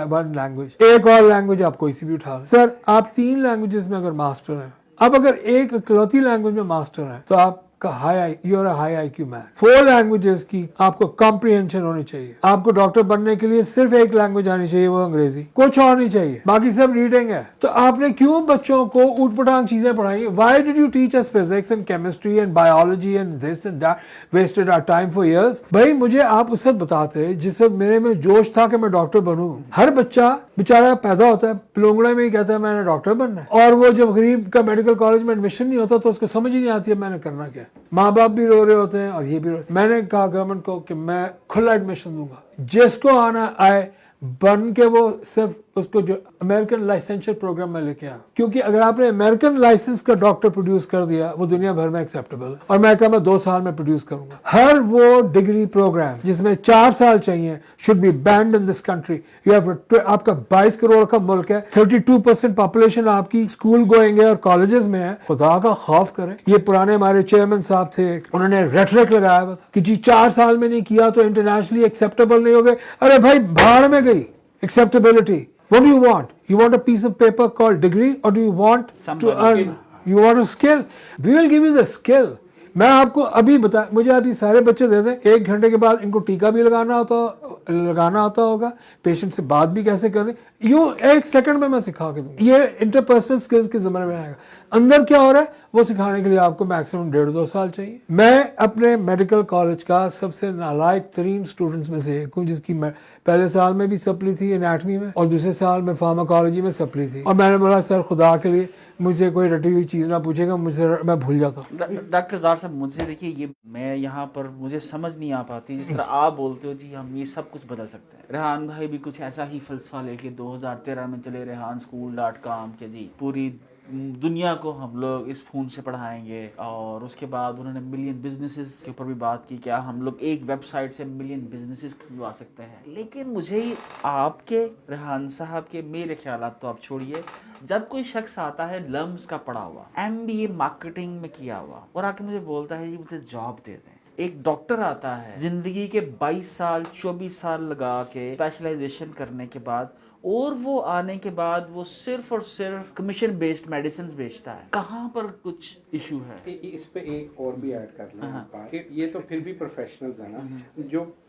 one language. ایک اور لینگویج آپ کوئی سی بھی اٹھا لیں. سر آپ 3 لینگویجز میں اگر ماسٹر ہیں, اب اگر ایک اکلوتی لینگویج میں ماسٹر ہیں تو آپ کا you are a high IQ man. 4 languages کی آپ کو کمپریہنشن ہونی چاہیے. آپ کو ڈاکٹر بننے کے لیے صرف ایک لینگویج آنی چاہیے, وہ انگریزی, کچھ اور نہیں چاہیے, باقی سب ریڈنگ ہے. تو آپ نے کیوں بچوں کو اوٹ پٹانگ چیزیں پڑھائی؟ Why did you teach us physics and chemistry and biology and this and that, wasted our time for years? بھائی مجھے آپ اس وقت بتاتے جس وقت میرے میں جوش تھا کہ میں ڈاکٹر بنوں. ہر بچہ بیچارہ پیدا ہوتا ہے پلونگڑے میں ہی کہتا ہے میں نے ڈاکٹر بننا ہے, اور وہ جب غریب کا میڈیکل کالج میں ایڈمیشن نہیں ہوتا تو اس کو سمجھ ہی نہیں آتی ہے میں نے کرنا کیا. ماں باپ بھی رو رہے ہوتے ہیں اور یہ بھی رو. میں نے کہا گورنمنٹ کو کہ میں کھلا ایڈمیشن دوں گا, جس کو آنا آئے بن کے, وہ صرف اس کو جو امریکن لائسنشر پروگرام میں لے کے آیا. کیونکہ اگر آپ نے امریکن لائسنس کا ڈاکٹر پروڈیوس کر دیا وہ دنیا بھر میں ایکسیپٹیبل ہے, اور میں کہا میں 2 سال میں پروڈیوس کروں گا. ہر وہ ڈگری پروگرام جس میں 4 سال چاہیے should be banned in this country. آپ کا 22 کروڑ کا ملک ہے, 32% پاپولیشن آپ کی اسکول گوئنگ ہے اور کالجز میں ہے. خدا کا خوف کریں. یہ پرانے ہمارے چیئرمین صاحب تھے, انہوں نے ریٹرک لگایا ہوا تھا کہ جی 4 سال میں نہیں کیا تو انٹرنیشنلی ایکسیپٹیبل نہیں ہو گئے. ارے بھائی بھاڑ میں گئی acceptability. What do you want? You want a piece of paper called degree, or do you want to earn? You want a skill? We will give you the skill. میں آپ کو ابھی مجھے ابھی سارے بچے دے دیں, 1 گھنٹے کے بعد ان کو ٹیکا بھی لگانا ہوتا ہوگا, پیشنٹ سے بات بھی کیسے کریں, یوں 1 سیکنڈ میں سکھا کے دوں. یہ انٹرپرسنل سکلز کے زمرے میں آئے گا. اندر کیا ہو رہا ہے وہ سکھانے کے لیے آپ کو میکسیمم 1.5-2 سال چاہیے. میں اپنے میڈیکل کالج کا سب سے نالائق ترین اسٹوڈنٹس میں سے ایک ہوں, جس کی پہلے سال میں بھی سپلی تھی انیٹمی میں, اور دوسرے سال میں فارماکالوجی میں سپلی تھی. اور میں نے بولا سر خدا کے لیے مجھ سے کوئی رٹی ہوئی چیز نہ پوچھے گا, مجھ سے میں بھول جاتا ہوں. ڈاکٹر زار صاحب مجھ سے دیکھیے, یہ میں یہاں پر مجھے سمجھ نہیں آ پاتی جس طرح آپ بولتے ہو جی ہم یہ سب کچھ بدل سکتے ہیں. ریحان بھائی بھی کچھ ایسا ہی فلسفہ لے کے 2013 میں چلے rehanschool.com کہ جی پوری دنیا کو ہم لوگ اس فون سے پڑھائیں گے, اور اس کے بعد انہوں نے ملین بزنسز کے اوپر بھی بات کی, کیا ہم لوگ ایک ویب سائٹ سے ملین بزنسز کھلوا سکتے ہیں. لیکن مجھے آپ کے ریحان صاحب کے میرے خیالات تو آپ چھوڑیے, جب کوئی شخص آتا ہے لمز کا پڑھا ہوا, MBA مارکیٹنگ میں کیا ہوا, اور آ کے مجھے بولتا ہے جی مجھے جاب دے دیں. ایک ڈاکٹر آتا ہے زندگی کے 22 سال 24 سال لگا کے اسپیشلائزیشن کرنے کے بعد, اور وہ آنے کے بعد وہ صرف اور صرف کمیشن بیسڈ میڈیسنز بیچتا ہے. کہاں پر کچھ ایشو ہے؟ اس پہ ایک اور بھی ایڈ کر لیں کہ یہ تو پھر بھی پروفیشنلز ہیں نا, جو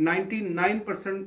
99%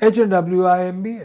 HNWI MBA।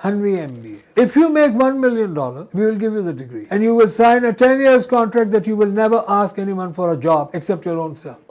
Hanvi MBA. If you make $1 million, we will give you the degree, and you will sign a 10 years contract that you will never ask anyone for a job except your own self.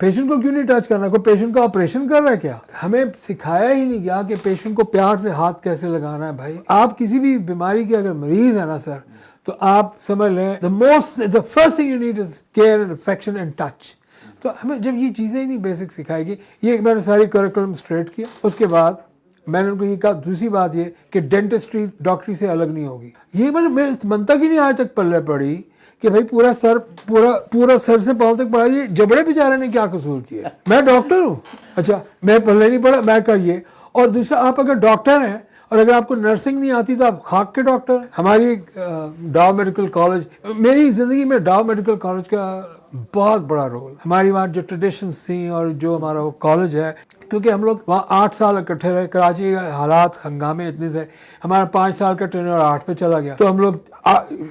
Patient کو کیوں نہیں touch کرنا؟ کوئی patient کا operation کر رہا ہے کیا؟ ہمیں سکھایا ہی نہیں گیا کہ پیشنٹ کو پیار سے ہاتھ کیسے لگانا ہے. بھائی آپ کسی بھی بیماری کے اگر مریض ہے نا سر, تو آپ سمجھ لیں the first thing you need is care and affection and touch. تو ہمیں جب یہ چیزیں ہی نہیں بیسک سکھائے گی, یہ میں نے ساری کریکولم اسٹریٹ کیا. اس کے بعد میں نے ان کو یہ کہا, دوسری بات یہ کہ ڈینٹسٹری ڈاکٹری سے الگ نہیں ہوگی. یہ میں منطق ہی نہیں آج تک پلے پڑی کہ بھائی پورا سر سے پاؤں تک پڑھا. یہ جبڑے بیچارے نے کیا قصور کیا؟ میں ڈاکٹر ہوں, اچھا میں پلے نہیں پڑھا, میں کہیے. اور دوسرا, آپ اگر ڈاکٹر ہیں اور اگر آپ کو نرسنگ نہیں آتی تو آپ خاک کے ڈاکٹر ہیں. ہماری ڈاؤ میڈیکل کالج, میری زندگی میں ڈاؤ میڈیکل کالج کا بہت بڑا رول. ہماری وہاں جو ٹریڈیشنس تھیں اور جو ہمارا وہ کالج ہے, کیونکہ ہم لوگ وہاں 8 سال اکٹھے رہے. کراچی کے حالات ہنگامے اتنے تھے, ہمارا 5 سال کا ٹرینر 8 پہ چلا گیا. تو ہم لوگ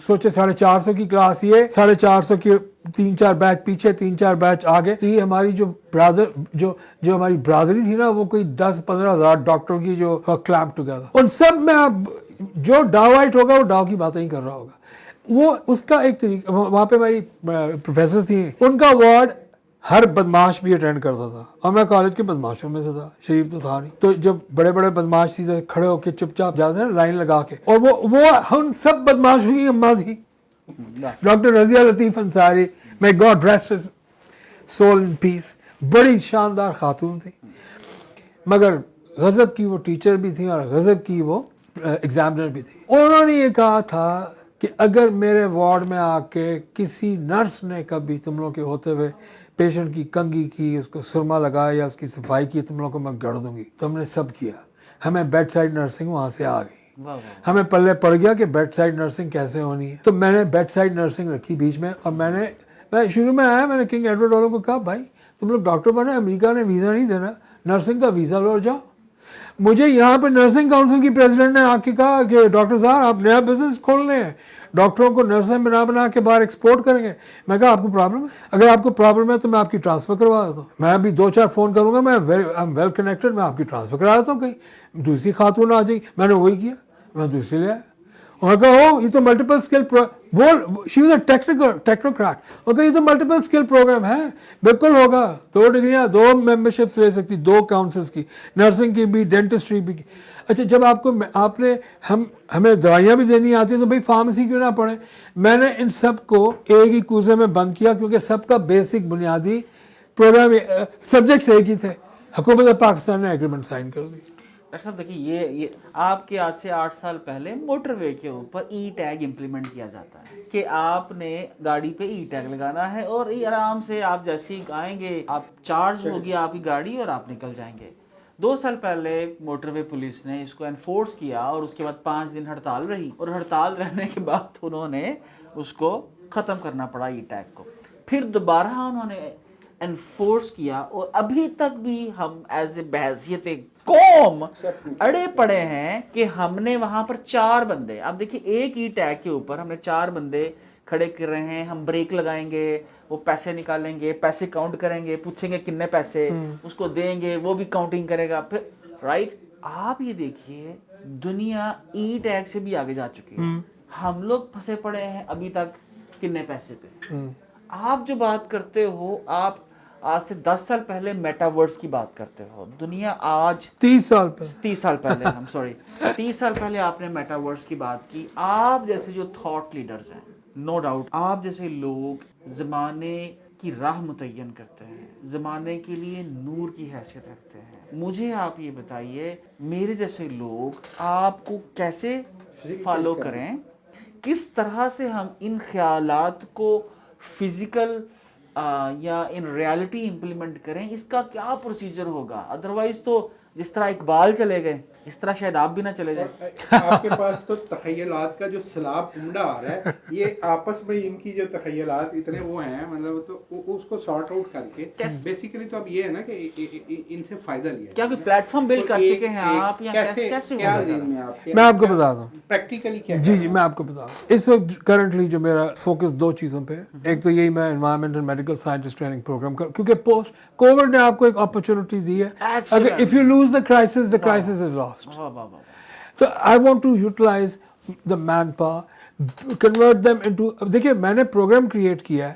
سوچے 450 کی کلاس, یہ 450 کی 3-4 بیچ پیچھے 3-4 بیچ آگے. یہ ہماری جو ہماری برادری تھی نا, وہ کوئی 10-15 ہزار ڈاکٹروں کی جو کلیمپ ٹوگیدر. ان سب میں جو ڈاوائٹ ہوگا وہ ڈاؤ کی باتیں ہی کر رہا ہوگا. وہ اس کا ایک طریقہ. وہاں پہ ہماری پروفیسر تھی, ان کا وارڈ ہر بدماش بھی اٹینڈ کرتا تھا, اور میں کالج کے بدماشوں میں سے تھا, شریف تو تھا نہیں. تو جب بڑے بڑے بدماش تھے کھڑے ہو کے چپ چاپ جاتے ہیں لائن لگا کے, اور وہ ہم سب بدماشوں کی اماں تھی, doctor Razia Latif Ansari, may God rest his soul in peace. بڑی شاندار خاتون تھی, مگر غضب کی وہ ٹیچر بھی تھی اور غضب کی وہ ایگزامنر بھی تھی. انہوں نے یہ کہا تھا کہ اگر میرے وارڈ میں آ کے کسی نرس نے کبھی تم لوگوں کے ہوتے ہوئے پیشنٹ کی کنگھی کی, اس کو سرما لگایا یا اس کی صفائی کی, تم لوگوں کو میں گڑ دوں گی. تو ہم نے سب کیا. ہمیں بیڈ سائڈ نرسنگ وہاں سے آ گئی. ہمیں پلے پڑ گیا کہ بیڈ سائڈ نرسنگ کیسے ہونی ہے. تو میں نے بیڈ سائڈ نرسنگ رکھی بیچ میں, اور میں شروع میں آیا, میں نے کنگ ایڈورڈ والوں کو کہا, بھائی تم لوگ ڈاکٹر بنے, امریکہ نے ویزا نہیں دینا, نرسنگ کا ویزا لو جاؤ. مجھے یہاں پہ نرسنگ کاؤنسل کی پریزیڈنٹ نے آ کے کہا کہ ڈاکٹر صاحب آپ نیا بزنس کھول رہے ہیں, ڈاکٹروں کو نرسیں بنا کے باہر ایکسپورٹ کریں گے. میں کہا آپ کو پرابلم ہے؟ اگر آپ کو پرابلم ہے تو میں آپ کی ٹرانسفر کروا دیتا ہوں. میں ابھی 2-4 فون کروں گا, میں ویل کنیکٹڈ, میں آپ کی ٹرانسفر کرا دیتا ہوں. کہیں دوسری خاتون آ جائیں گی. میں نے وہی کیا, میں دوسری لے آیا. اور کہا یہ تو multiple skill she was a technocrat. اور کہا یہ تو ملٹیپل اسکل پروگرام ہے. بالکل ہوگا, 2 ڈگریاں 2 ممبرشپس لے سکتی, 2 کاؤنسلس کی, نرسنگ کی بھی, ڈینٹسٹری بھی. اچھا جب ہمیں دوائیاں بھی دینی آتی ہیں تو بھائی فارمیسی کیوں نہ پڑھیں. میں نے ان سب کو ایک ہی کوزے میں بند کیا, کیونکہ سب کا بیسک بنیادی پروگرام سبجیکٹس ایک ہی تھے. حکومت پاکستان نے ایگریمنٹ سائن کر دی. ڈاکٹر صاحب دیکھیے, یہ آپ کے آج سے 8 سال پہلے موٹر وے کے اوپر ای ٹیگ امپلیمنٹ کیا جاتا ہے کہ آپ نے گاڑی پہ ای ٹیگ لگانا ہے, اور آرام سے آپ جیسے ہی آئیں گے آپ چارج ہوگی آپ کی گاڑی اور آپ نکل جائیں گے. 2 سال پہلے موٹر وے پولیس نے اس کو انفورس کیا, اور اس کے بعد 5 دن ہڑتال رہی, اور ہڑتال رہنے کے بعد انہوں نے اس کو ختم کرنا پڑا ای ٹیگ کو. پھر دوبارہ انہوں نے انفورس کیا, اور ابھی تک بھی ہم ایز اے بحیثیت قوم اڑے پڑے ہیں کہ ہم نے وہاں پر 4 بندے, آپ دیکھیں ایک ای ٹیگ کے اوپر ہم نے 4 بندے کھڑے کر رہے ہیں. ہم بریک لگائیں گے, وہ پیسے نکالیں گے, پیسے کاؤنٹ کریں گے, پوچھیں گے کتنے پیسے, اس کو دیں گے, وہ بھی کاؤنٹنگ کرے گا. پھر رائٹ, آپ یہ دیکھیے دنیا ای ٹیگ سے بھی آگے جا چکی ہے. ہم لوگ پھنسے پڑے ہیں ابھی تک کتنے پیسے پہ. آپ جو بات کرتے ہو, آپ آج سے 10 سال پہلے میٹاورس کی بات کرتے ہو. دنیا آج 30 سال پہلے ہم 30 سال پہلے آپ نے میٹاورس کی بات کی. آپ جیسے جو تھاٹ لیڈرز ہیں, نو ڈاؤٹ آپ جیسے لوگ زمانے کی راہ متعین کرتے ہیں, زمانے کے لیے نور کی حیثیت رکھتے ہیں. مجھے آپ یہ بتائیے, میرے جیسے لوگ آپ کو کیسے فالو کریں, کس طرح سے ہم ان خیالات کو فزیکل یا ان ریالٹی امپلیمنٹ کریں, اس کا کیا پروسیجر ہوگا؟ ادروائز تو جس طرح اقبال چلے گئے اس طرح شاید آپ بھی نہ چلے جائیں. آپ کے پاس تو تخیلات کا جو سیلاب عمدہ آ رہا ہے, یہ آپس میں ان کی جو تخیلات اتنے وہ ہیں, مطلب تو اس کو سارٹ آؤٹ کر کے بیسیکلی تو اب یہ ہے نا کہ ان سے فائدہ لیا. کیا کوئی پلیٹ فارم بلڈ کر چکے ہیں آپ, یا کیسے میں آپ کو بتا دوں پریکٹیکلی کیا؟ جی میں آپ کو بتا دوں. اس وقت کرنٹلی جو میرا فوکس 2 چیزوں پہ, ایک تو یہی میں environment and medical scientist training programme کر, کیونکہ پوسٹ کووڈ نے آپ کو ایک اپرچونٹی دی ہے. اگر if you lose the crisis is lost. So I want to utilize the manpower, convert them into, دیکھیے میں نے پروگرام کریٹ کیا ہے,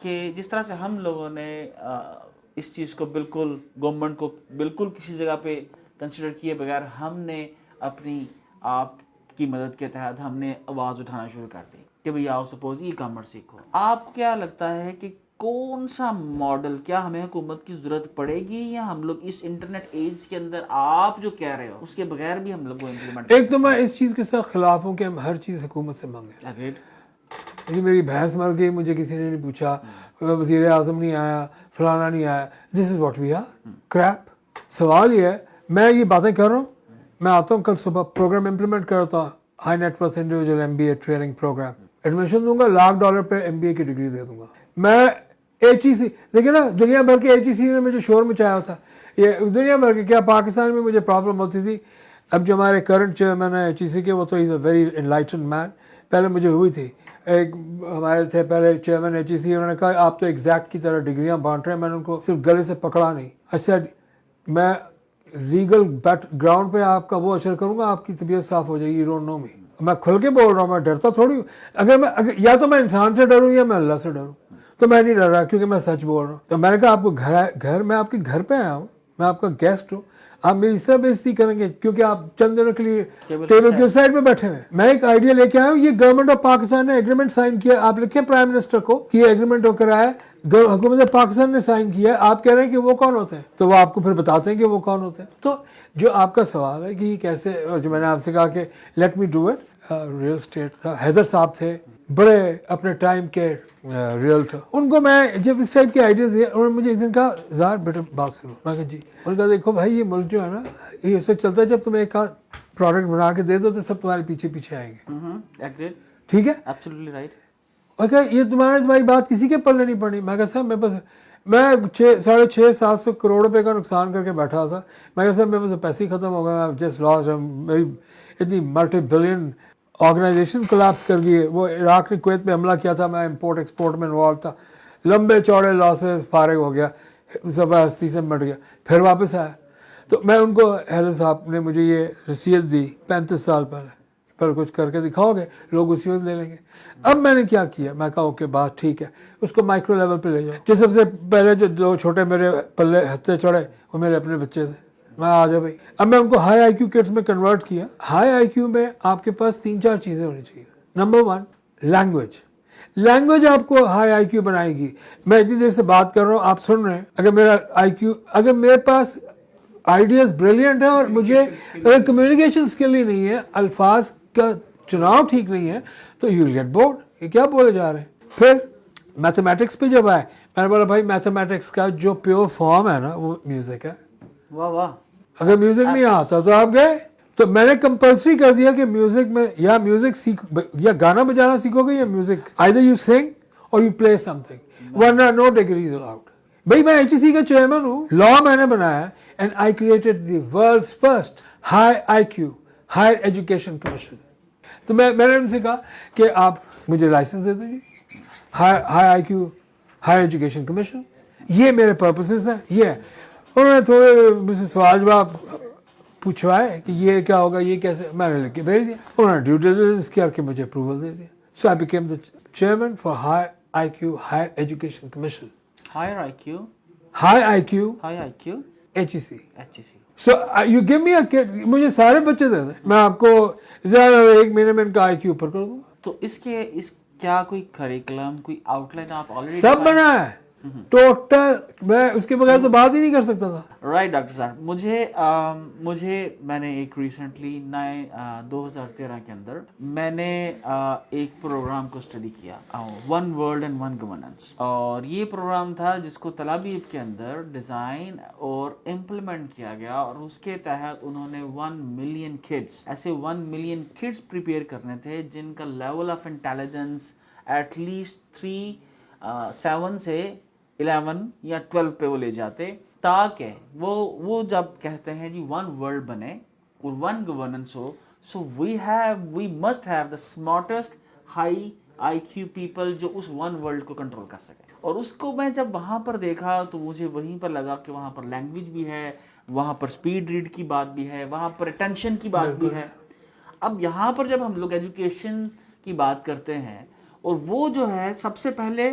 کہ جس طرح سے ہم لوگوں نے اس چیز کو بالکل گورنمنٹ کو بالکل کسی جگہ پہ کنسیڈر کیے بغیر ہم نے اپنی آپ کی مدد کے تحت ہم نے آواز اٹھانا شروع کر دی کہ بھئی آؤ سپوز ای کامرس سیکھو. آپ کیا لگتا ہے کہ کون سا ماڈل, کیا ہمیں حکومت کی ضرورت پڑے گی یا ہم لوگ اس انٹرنیٹ ایج کے اندر آپ جو کہہ رہے ہو اس کے بغیر بھی ہم لوگ کو امپلیمنٹ؟ ایک تو میں اس چیز کے ساتھ خلاف ہوں کہ ہم ہر چیز حکومت سے مانگیں. یہ میری بھینس مر گئی, مجھے کسی نے نہیں پوچھا, وزیر اعظم نہیں آیا, فلانا نہیں آیا. This is what we are, crap. سوال یہ ہے, میں یہ باتیں کر رہا ہوں, میں آتا ہوں کل صبح پروگرام امپلیمنٹ کرتا ہوں, high net worth individual MBA training programme, admission دوں گا, $1,00,000 پہ MBA کی ڈگری دے دوں گا. میں HEC دیکھیں نا, دنیا بھر کے HEC نے مجھے شور مچایا تھا, یہ دنیا بھر کے, کیا پاکستان میں مجھے پرابلم ہوتی تھی. اب جو ہمارے کرنٹ چیئرمین ہے HEC کے, وہ تو از اے ویری انلائٹنڈ مین. پہلے مجھے ہوئی تھی, ایک ہمارے تھے پہلے چیئرمین HEC, انہوں نے کہا آپ تو ایگزیکٹ کی طرح ڈگریاں بانٹ رہے ہیں. میں نے ان کو صرف گلے سے پکڑا نہیں. I said میں لیگل بیک گراؤنڈ پہ آپ کا وہ اشر کروں گا, آپ کی طبیعت صاف ہو جائے گی. یو ڈونٹ نو می. میں کھل کے بول رہا ہوں, میں ڈرتا تھوڑی ہوں. اگر یا تو میں انسان سے ڈروں یا میں اللہ سے ڈروں, تو میں نہیں ڈر رہا کیونکہ میں سچ بول رہا ہوں. تو میں نے کہا آپ کو گھر میں آپ کے گھر پہ آیا ہوں, میں آپ کا گیسٹ ہوں, آپ میری سب بےزتی کریں گے کیونکہ آپ چند دنوں کے لیے ٹیبل کے سائڈ پہ بیٹھے ہوئے. میں ایک آئیڈیا لے کے آیا ہوں, یہ گورنمنٹ آف پاکستان نے ایگریمنٹ سائن کیا. آپ لکھیں پرائم منسٹر کو کہ یہ ایگریمنٹ ہو کر آیا, حکومت پاکستان نے سائن کیا ہے. آپ کہہ رہے ہیں کہ وہ کون ہوتے ہیں, تو وہ آپ کو پھر بتاتے ہیں کہ وہ کون ہوتے ہیں. تو جو آپ کا سوال ہے کہ کیسے, جو میں نے آپ سے کہا کہ let me do it, real estate تھا, حیدر صاحب تھے بڑے اپنے ٹائم کے ریئلٹر, ان کو میں جب اس ٹائپ کے آئیڈیاز دیے, انہوں نے مجھے اس دن کہا زار بیٹا بات سنو. میں کہا جی. انہوں نے کہا دیکھو بھائی, یہ ملک جو ہے نا یہ اس وقت چلتا ہے, جب تم ایک پروڈکٹ بنا کے دے دو تو سب تمہارے پیچھے پیچھے آئیں گے. ٹھیک ہے, ایبسلیوٹلی رائٹ. اور کہ یہ تمہاری بات کسی کے پلے نہیں پڑنی. میں کہا صاحب میں 600-700 کروڑ روپے کا نقصان کر کے بیٹھا تھا. میں کہا صاحب میرے پاس پیسے ہی ختم ہو گئے, جسٹ لاس. میری اتنی ملٹی بلین آرگنائزیشن کولیپس کر گئی. وہ عراق نے کویت پہ حملہ کیا تھا, میں امپورٹ ایکسپورٹ میں انوالو تھا, لمبے چوڑے لاسز, فارغ ہو گیا, زبا ہستی سے مٹ گیا, پھر واپس آیا. تو میں ان کو, حیدر صاحب نے مجھے یہ رسید دی 35 سال پہلے, پر کچھ کر کے دکھاؤ گے, لوگ اسی وقت لے لیں گے. اب میں نے کیا کیا, میں کہا اوکے بات ٹھیک ہے, اس کو مائکرو لیول پہ لے جاؤ. جو سب سے پہلے جو 2 چھوٹے میرے پلے ہتھے چڑھے وہ میرے اپنے بچے تھے. میں آ جا بھائی. اب میں ان کو ہائی IQ کڈس میں کنورٹ کیا. ہائی IQ میں آپ کے پاس 3-4 چیزیں ہونی چاہیے. Number 1 language. لینگویج آپ کو ہائی IQ بنائے گی. میں اتنی دیر سے بات کر رہا ہوں, آپ سن رہے ہیں. اگر میرے پاس آئیڈیاز بریلینٹ ہیں اور مجھے اگر کمیونیکیشن اسکل ہی نہیں ہے, الفاظ کا چناؤ ٹھیک نہیں ہے, تو یو گیٹ بورڈ. یہ کیا بولے جا رہے ہیں. پھر میتھمیٹکس پہ جب آئے, میں نے بولا بھائی میتھمیٹکس کا جو پیور فارم ہے نا وہ میوزک ہے. واہ واہ. اگر میوزک نہیں آتا تو آپ گئے. تو میں نے کمپلسری کر دیا کہ میوزک میں یا میوزک سیکھو, یا گانا بجانا سیکھو گے یا music, either you sing or you play something, ورنہ no degrees allowed. بھائی میں HEC کا چیئرمین ہوں, لا میں نے بنایا, and I created the world's first high IQ higher education commission. تو میں نے ان سے کہا کہ آپ مجھے لائسنس دے دیجیے, high IQ higher education commission, یہ میرے پرپسز ہیں. یہ انہوں نے تھوڑے مجھ سے سوال جواب پوچھوائے کہ یہ کیا ہوگا, یہ کیسے, میں نے لکھ کے بھیج دیا. انہوں نے ڈیو ڈیلیجنس کیا کہ مجھے اپروول دے دیا. So I became the chairman for high IQ higher education commission. Higher IQ HEC. So you give me a, مجھے سارے بچے دے دیں, میں آپ کو زیادہ 1 مہینے میں ان کا IQ اوپر کر دوں. تو اس کیا کوئی کریکلم, کوئی آؤٹ لائن آپ آلریڈی سب بنا ہے ٹوٹل, میں اس کے بغیر تو بات ہی نہیں کر سکتا تھا. رائٹ ڈاکٹر صاحب. میں نے ایک ریسنٹلی 2013 کے اندر میں نے ایک پروگرام کو اسٹڈی کیا, 1 ورلڈ اینڈ 1 گورننس, اور یہ پروگرام تھا جس کو تل ابیب کے اندر ڈیزائن اور امپلیمنٹ کیا گیا, اور اس کے تحت انہوں نے 1 ملین کڈس, ایسے 1 ملین کڈس پریپیئر کرنے تھے جن کا level of intelligence at least 7 سے 11 یا 12 پہ وہ لے جاتے, تاکہ وہ جب کہتے ہیں جی 1 ورلڈ بنے اور 1 گورننس ہو, so we must have the smartest high IQ people جو اس 1 ورلڈ کو کنٹرول کر سکے. اور اس کو میں جب وہاں پر دیکھا تو مجھے وہیں پر لگا کہ وہاں پر لینگویج بھی ہے, وہاں پر اسپیڈ ریڈ کی بات بھی ہے, وہاں پر اٹینشن کی بات بھی ہے. اب یہاں پر جب ہم لوگ ایجوکیشن کی بات کرتے ہیں, اور وہ جو ہے سب سے پہلے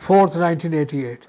4, 1988।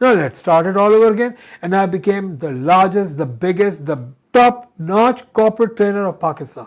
No, let's start it all over again, and I became the largest, the biggest, the top-notch corporate trainer of Pakistan.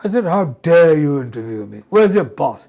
I said how dare you interview me? Where's your boss?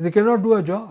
They cannot do a job,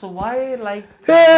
So why like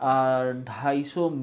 250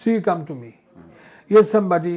So you come to me. Yes, somebody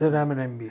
then I'm an MBA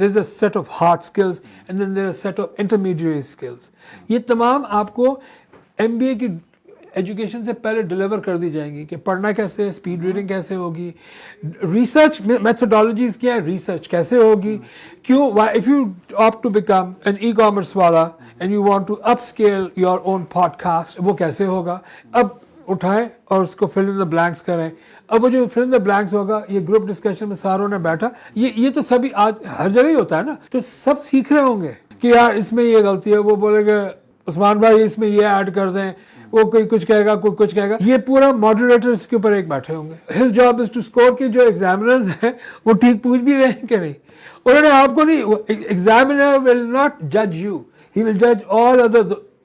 there's a set of hard skills, and then there are a set of intermediary skills. یہ تمام آپ کو MBA کی education سے پہلے deliver کر دی جائیں گی کہ پڑھنا کیسے ہے, اسپیڈ ریڈنگ کیسے ہوگی, ریسرچ میتھڈالوجیز کیا ہے, ریسرچ کیسے ہوگی, کیوں if you opt to become an ecommerce والا and you want to upscale your own podcast, وہ کیسے ہوگا. اب اٹھائیں اور اس کو فل ان دا بلینکس کریں. اب وہ جو فل ان دا بلینکس ہوگا, یہ گروپ ڈسکشن میں ساروں نے بیٹھا, یہ تو سبھی آج ہر جگہ ہی ہوتا ہے نا, تو سب سیکھ رہے ہوں گے کہ یار اس میں یہ غلطی ہے, وہ بولے گا عثمان بھائی اس میں یہ ایڈ کر دیں, وہ کوئی کچھ کہے گا, کوئی کچھ کہے گا. یہ پورا ماڈریٹر اس کے اوپر ایک بیٹھے ہوں گے. His job is to score کے جو ایگزامنرز ہیں وہ ٹھیک پوچھ بھی رہے ہیں کہ نہیں. انہوں نے آپ کو نہیں, ایگزامنر ول ناٹ جج یو, ہی ول جج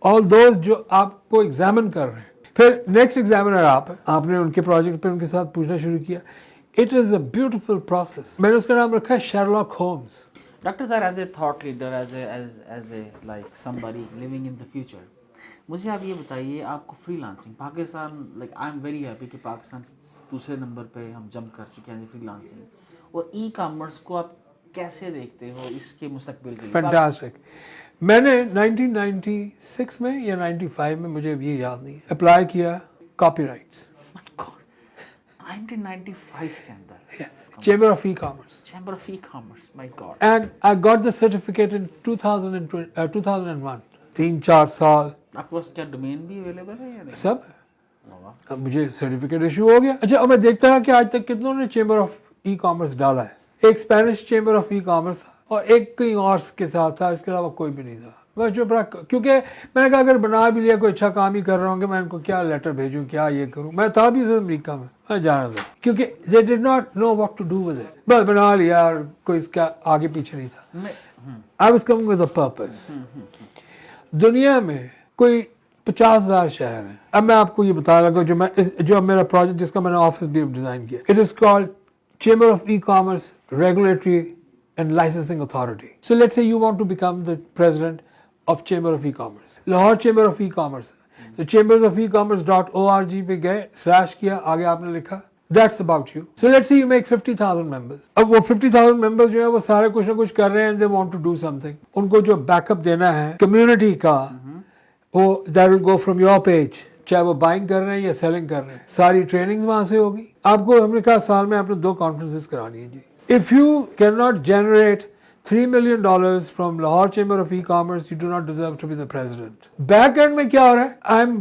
آل دوز جو آپ کو ایگزامن کر رہے ہیں. پھر نیکسٹ ایگزامنر آپ نے ان کے پروجیکٹ پہ ان کے ساتھ پوچھنا شروع کیا. It is a beautiful process. میں نے اس کا نام رکھا ہے شیرلاک ہومز. ڈاکٹر صاحب, as a thought leader, as a like somebody living in the future, مجھے آپ یہ بتائیے, آپ کو free lancing Pakistan, like I am very happy کہ پاکستان دوسرے نمبر پہ ہم جمپ کر چکے ہیں فری لانسنگ, اور ای کامرس کو آپ کیسے دیکھتے ہو اس کے مستقبل کے لیے؟ فینٹاسٹک. میں نے 1996 میں یا 95 میں, مجھے یہ یاد نہیں, اپلائی کیا کاپی رائٹس. 1995 کے اندر chamber of e commerce. Chamber of e commerce, my god. And I got the certificate in 2001. 3-4 سال. آپ کے پاس کیا ڈومین بھی اویلیبل ہے یا نہیں؟ سب. اب مجھے سرٹیفکیٹ ایشو ہو گیا. اچھا, اب میں دیکھتا ہوں کہ آج تک کتنوں نے چیمبر آف ای کامرس ڈالا ہے. ایک Spanish chamber of e commerce اور ایک کہیں اور کے ساتھ تھا, اس کے علاوہ کوئی بھی نہیں تھا. بس جو بڑا, کیونکہ میں نے کہا اگر بنا بھی لیا, کوئی اچھا کام ہی کر رہا ہوں کہ میں ان کو کیا لیٹر بھیجوں, کیا یہ کروں. میں تھا بھی امریکہ میں جانا تھا, کیونکہ they did not know what to do with it. بس بنا لیا اور کوئی اس کا آگے پیچھے نہیں تھا. I was coming with a purpose. دنیا میں کوئی 50,000 شہر ہیں. اب میں آپ کو یہ بتا لگا جو میرا پروجیکٹ جس کا میں نے آفس بھی ڈیزائن کیا, it is called chamber of E commerce regulatory and licensing authority. So let's say you want to become the president of chamber of E commerce. Lahore chamber of E commerce, تو chambers.of.org پہ گئے, slash کیا, آگے آپ نے لکھا that's about you. So let's say you make 50,000 members. اب وہ 50,000 members جو ہے وہ سارے کچھ نہ کچھ کر رہے ہیں, they want to do something. ان کو جو بیک اپ دینا ہے کمیونٹی کا, وہ that will go from your page, چاہے وہ بائنگ کر رہے ہیں یا سیلنگ کر رہے ہیں. ساری ٹریننگز وہاں سے ہوگی. آپ کو ہم نے کہا سال میں آپ نے 2 کانفرنسز کرانی ہیں جی. If you cannot generate $3 million from Lahore Chamber of E-Commerce, you do not deserve to be the president. Back end میں کیا ہو رہا ہے, I'm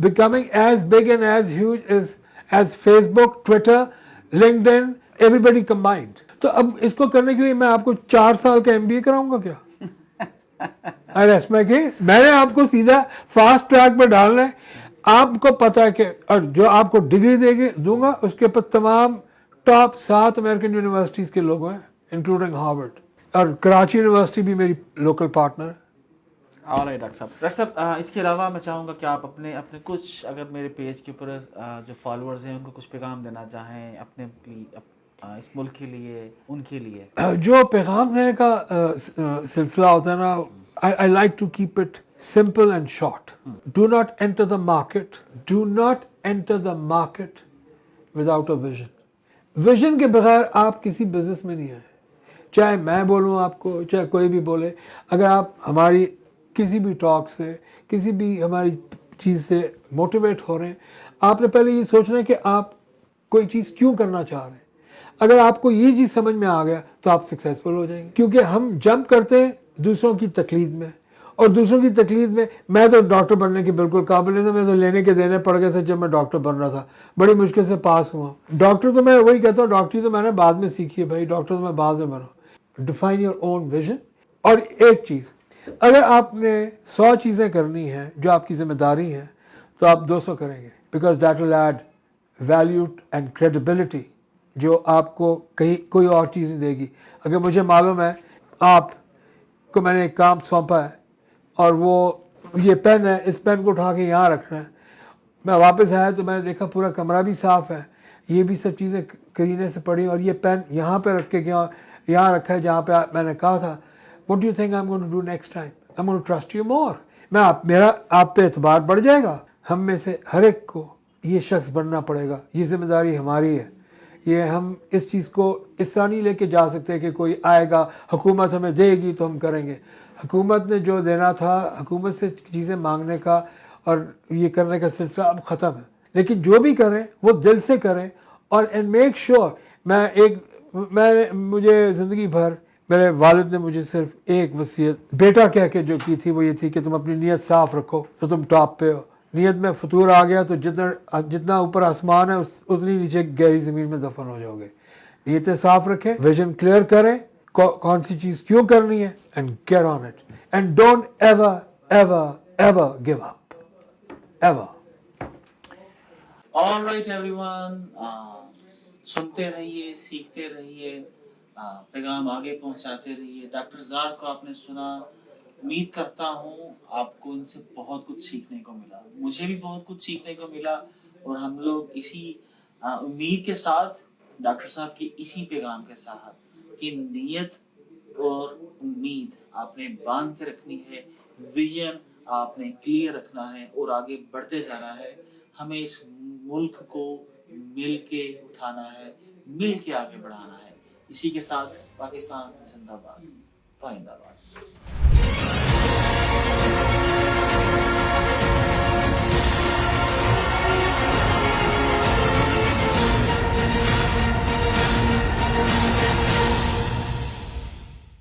becoming as big and as huge as Facebook, Twitter, LinkedIn, everybody combined. تو اب اس کو کرنے کے لیے میں آپ کو 4 سال کا MBA کراؤں گا کیا؟ I rest my case. میں نے آپ کو سیدھا فاسٹ ٹریک پہ ڈالنا ہے. آپ کو پتا ہے کہ اور جو آپ کو ڈگری دوں گا اس کے پر تمام ٹاپ 7 امریکن یونیورسٹیز کے لوگ ہیں, انکلوڈنگ ہارورڈ, اور کراچی یونیورسٹی بھی میری لوکل پارٹنر. ڈاکٹر صاحب, اس کے علاوہ میں چاہوں گا کہ آپ اپنے کچھ, اگر میرے پیج کے اوپر جو فالوورز ہیں ان کو کچھ پیغام دینا چاہیں اپنے اس ملک کے لیے, ان کے لیے. جو پیغام دینے کا سلسلہ ہوتا ہے نا, I like to keep it simple and short. Do not enter the market. Do not enter the market without a vision. Vision کے بغیر آپ کسی بزنس میں نہیں آئے. چاہے میں بولوں آپ کو, چاہے کوئی بھی بولے, اگر آپ ہماری کسی بھی ٹاک سے, کسی بھی ہماری چیز سے موٹیویٹ ہو رہے ہیں, آپ نے پہلے یہ سوچنا ہے کہ آپ کوئی چیز کیوں کرنا چاہ رہے ہیں. اگر آپ کو یہ چیز سمجھ میں آ گیا تو آپ سکسیزفل ہو جائیں گے. کیونکہ ہم جمپ کرتے ہیں دوسروں کی تقلید میں, اور دوسروں کی تقلید میں تو ڈاکٹر بننے کے بالکل قابل نہیں تھا. میں تو لینے کے دینے پڑ گئے تھے جب میں ڈاکٹر بن رہا تھا, بڑی مشکل سے پاس ہوا. ڈاکٹر تو میں وہی کہتا ہوں, ڈاکٹری تو میں نے بعد میں سیکھی ہے بھائی, ڈاکٹر تو میں بعد میں بنا. Define your own vision. اور ایک چیز, اگر آپ نے 100 چیزیں کرنی ہیں جو آپ کی ذمہ داری ہیں, تو آپ 200 کریں گے, because that will add value and credibility جو آپ کو کہیں کوئی اور چیز نہیں دے گی. اگر مجھے معلوم ہے آپ کو میں نے ایک کام سونپا ہے اور وہ یہ پین ہے, اس پین کو اٹھا کے یہاں رکھنا ہے, میں واپس آیا تو میں نے دیکھا پورا کمرہ بھی صاف ہے, یہ بھی سب چیزیں کرینے سے پڑی, اور یہ پین یہاں پہ رکھ کے یہاں رکھا ہے جہاں پہ میں نے کہا تھا. What do you think I'm going to do next time? I'm going to trust you more. میرا آپ پہ اعتبار بڑھ جائے گا. ہم میں سے ہر ایک کو یہ شخص بننا پڑے گا, یہ ذمہ داری ہماری ہے. یہ ہم اس چیز کو اس طرح نہیں لے کے جا سکتے کہ کوئی آئے گا حکومت ہمیں دے گی تو ہم کریں گے. حکومت نے جو دینا تھا, حکومت سے چیزیں مانگنے کا اور یہ کرنے کا سلسلہ اب ختم ہے. لیکن جو بھی کریں وہ دل سے کریں اور اینڈ میک شیور. مجھے زندگی بھر میرے والد نے مجھے صرف ایک وصیت بیٹا کہہ کے جو کی تھی وہ یہ تھی کہ تم اپنی نیت صاف رکھو تو تم ٹاپ پہ ہو. نیت میں فطور آ گیا تو جتنا اوپر آسمان ہے اتنی نیچے گہری زمین میں دفن ہو جاؤ گے. نیتیں صاف رکھیں, ویژن کلیئر کریں, کون سی چیز کیوں کرنی ہے, and get on it and don't ever ever ever give up ever. All right everyone, سنتے رہیے, سیکھتے رہیے, پیغام آگے پہنچاتے رہیے. ڈاکٹر زار کو آپ نے سنا, امید کرتا ہوں آپ کو ان سے بہت کچھ سیکھنے کو ملا. مجھے بھی بہت کچھ سیکھنے کو ملا اور ہم لوگ اسی امید کے ساتھ, ڈاکٹر صاحب کی اسی پیغام کے ساتھ کہ نیت اور امید آپ نے باندھ کے رکھنی ہے, ویژن آپ نے کلیئر رکھنا ہے اور آگے بڑھتے جانا ہے. ہمیں اس ملک کو مل کے اٹھانا ہے, مل کے آگے بڑھانا ہے. اسی کے ساتھ پاکستان زندہ باد, پائندہ باد.